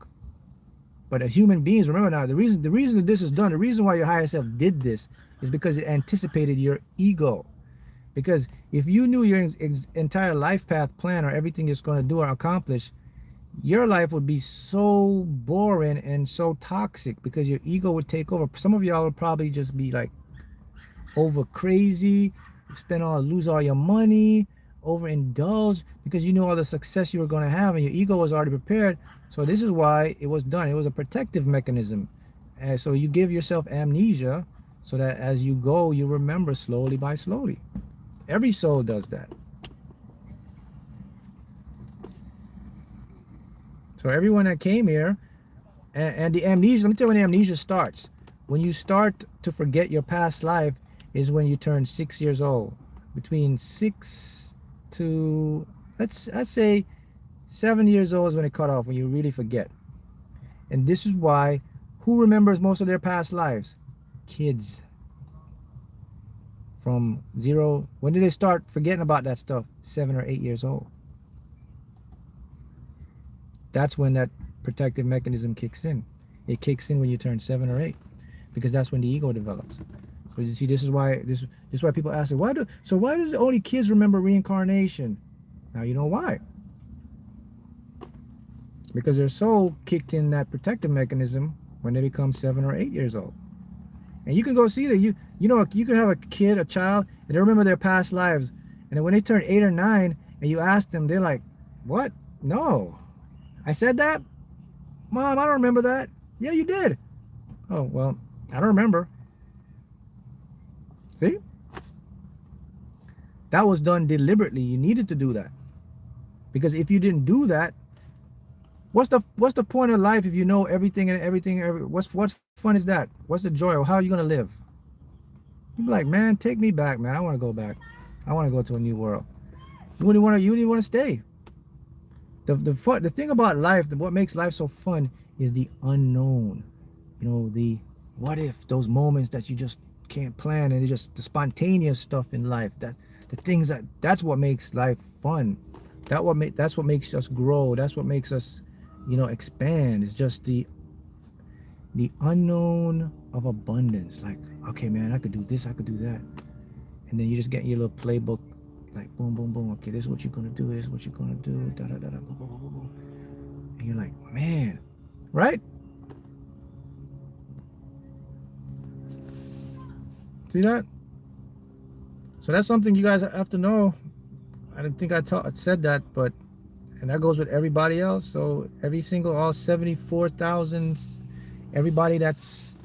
A: But as human beings, remember now, the reason that this is done, the reason why your higher self did this is because it anticipated your ego. Because if you knew your entire life path plan or everything it's going to do or accomplish, your life would be so boring and so toxic because your ego would take over. Some of y'all would probably just be like over crazy, lose all your money, overindulge because you knew all the success you were going to have and your ego was already prepared. So this is why it was done. It was a protective mechanism. And so you give yourself amnesia so that as you go, you remember slowly by slowly. Every soul does that. So everyone that came here, and the amnesia, let me tell you when the amnesia starts. When you start to forget your past life is when you turn 6 years old. Between 6 to, let's say 7 years old is when it cut off, when you really forget. And this is why, who remembers most of their past lives? Kids. From zero, when do they start forgetting about that stuff? 7 or 8 years old. That's when that protective mechanism kicks in. It kicks in when you turn 7 or 8, because that's when the ego develops. So you see, this is why people ask, why does only kids remember reincarnation? Now you know why. Because their soul kicked in that protective mechanism when they become 7 or 8 years old. And you can go see that you can have a kid, a child, and they remember their past lives. And then when they turn 8 or 9 and you ask them, they're like, what? No. I said that? Mom, I don't remember that. Yeah, you did. Oh, well, I don't remember. See? That was done deliberately. You needed to do that. Because if you didn't do that, what's the point of life if you know everything and everything? What's fun is that? What's the joy? Or how are you going to live? You'd be like, man, take me back, man. I want to go back. I want to go to a new world. You didn't want to stay. The thing about life, what makes life so fun is the unknown. You know, the what if, those moments that you just can't plan, and it's just the spontaneous stuff in life, that's what makes life fun. That's what makes us grow. That's what makes us, expand. It's just the unknown of abundance. Like, okay, man, I could do this, I could do that. And then you just get your little playbook, like boom, boom, boom. Okay, this is what you're gonna do. This is what you're gonna do. Da da da da. Boom, boom, boom, boom, boom. And you're like, man, right? See that? So that's something you guys have to know. I didn't think I said that, but and that goes with everybody else. So all 74,000, everybody that's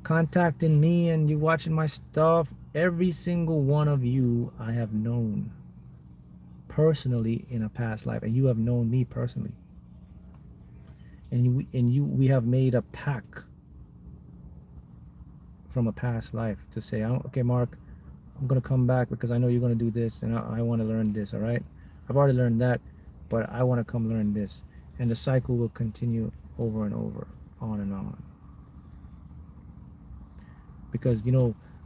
A: contacting me and you watching my stuff, every single one of you I have known personally in a past life, and you have known me personally, and we have made a pact from a past life to say, okay, Mark, I'm gonna come back because I know you're gonna do this, and I want to learn this. All right, I've already learned that, but I want to come learn this, and the cycle will continue over and over, on and on. Because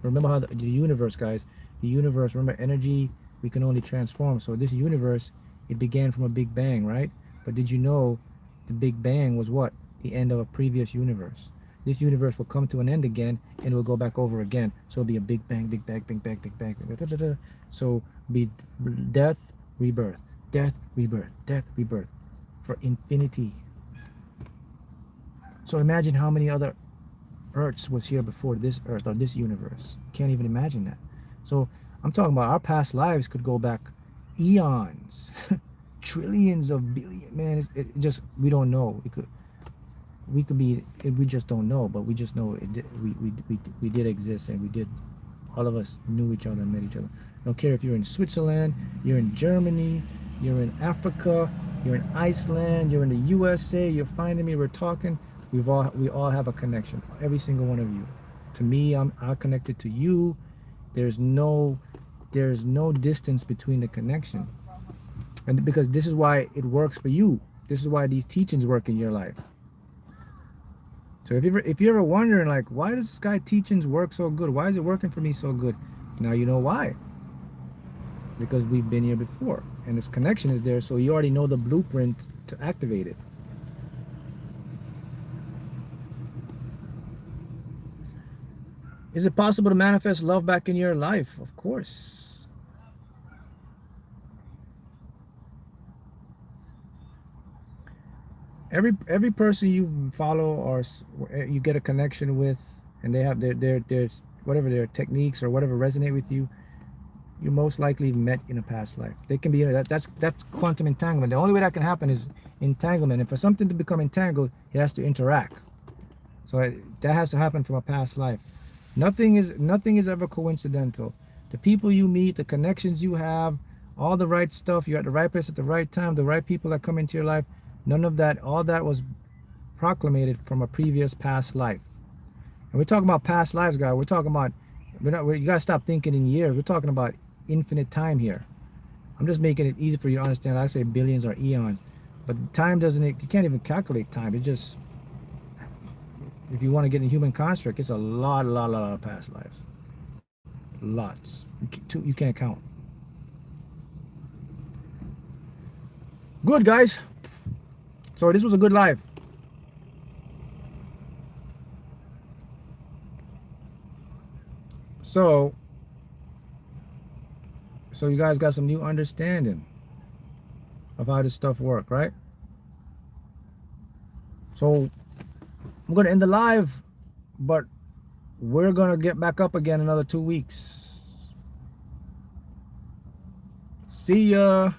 A: remember how the universe, guys, the universe, remember energy, we can only transform. So this universe, it began from a big bang, right? But did you know the big bang was what? The end of a previous universe. This universe will come to an end again, and it will go back over again. So it'll be a big bang, big bang, big bang, big bang. Da, da, da, da. So be death, rebirth, death, rebirth, death, rebirth, for infinity. So imagine how many other Earths was here before this Earth or this universe. Can't even imagine that. So I'm talking about our past lives could go back eons, trillions of billion. Man, it just, we don't know. We could be, we just don't know. But we just know it did, we did exist, and we did. All of us knew each other and met each other. I don't care if you're in Switzerland, you're in Germany, you're in Africa, you're in Iceland, you're in the USA. You're finding me. We're talking. We all have a connection. Every single one of you. To me, I'm connected to you. There's no distance between the connection. And because this is why it works for you. This is why these teachings work in your life. So if you're ever wondering, like, why does this guy teachings work so good? Why is it working for me so good? Now you know why. Because we've been here before, and this connection is there, so you already know the blueprint to activate it. Is it possible to manifest love back in your life? Of course. Every person you follow or you get a connection with, and they have their whatever their techniques or whatever resonate with you, you most likely met in a past life. They can be that's quantum entanglement. The only way that can happen is entanglement, and for something to become entangled, it has to interact. So that has to happen from a past life. Nothing is ever coincidental. The people you meet, the connections you have, all the right stuff, you're at the right place at the right time, the right people that come into your life, none of that, all that was proclamated from a previous past life. And we're talking about past lives, guys. We're talking about, you gotta stop thinking in years. We're talking about infinite time here. I'm just making it easy for you to understand. I say billions or eon, but time doesn't, you can't even calculate time. It just, if you want to get in human construct, it's a lot of past lives. Lots. You can't count. Good, guys. So this was a good live. So you guys got some new understanding of how this stuff works, right? So I'm going to end the live, but we're going to get back up again another 2 weeks. See ya.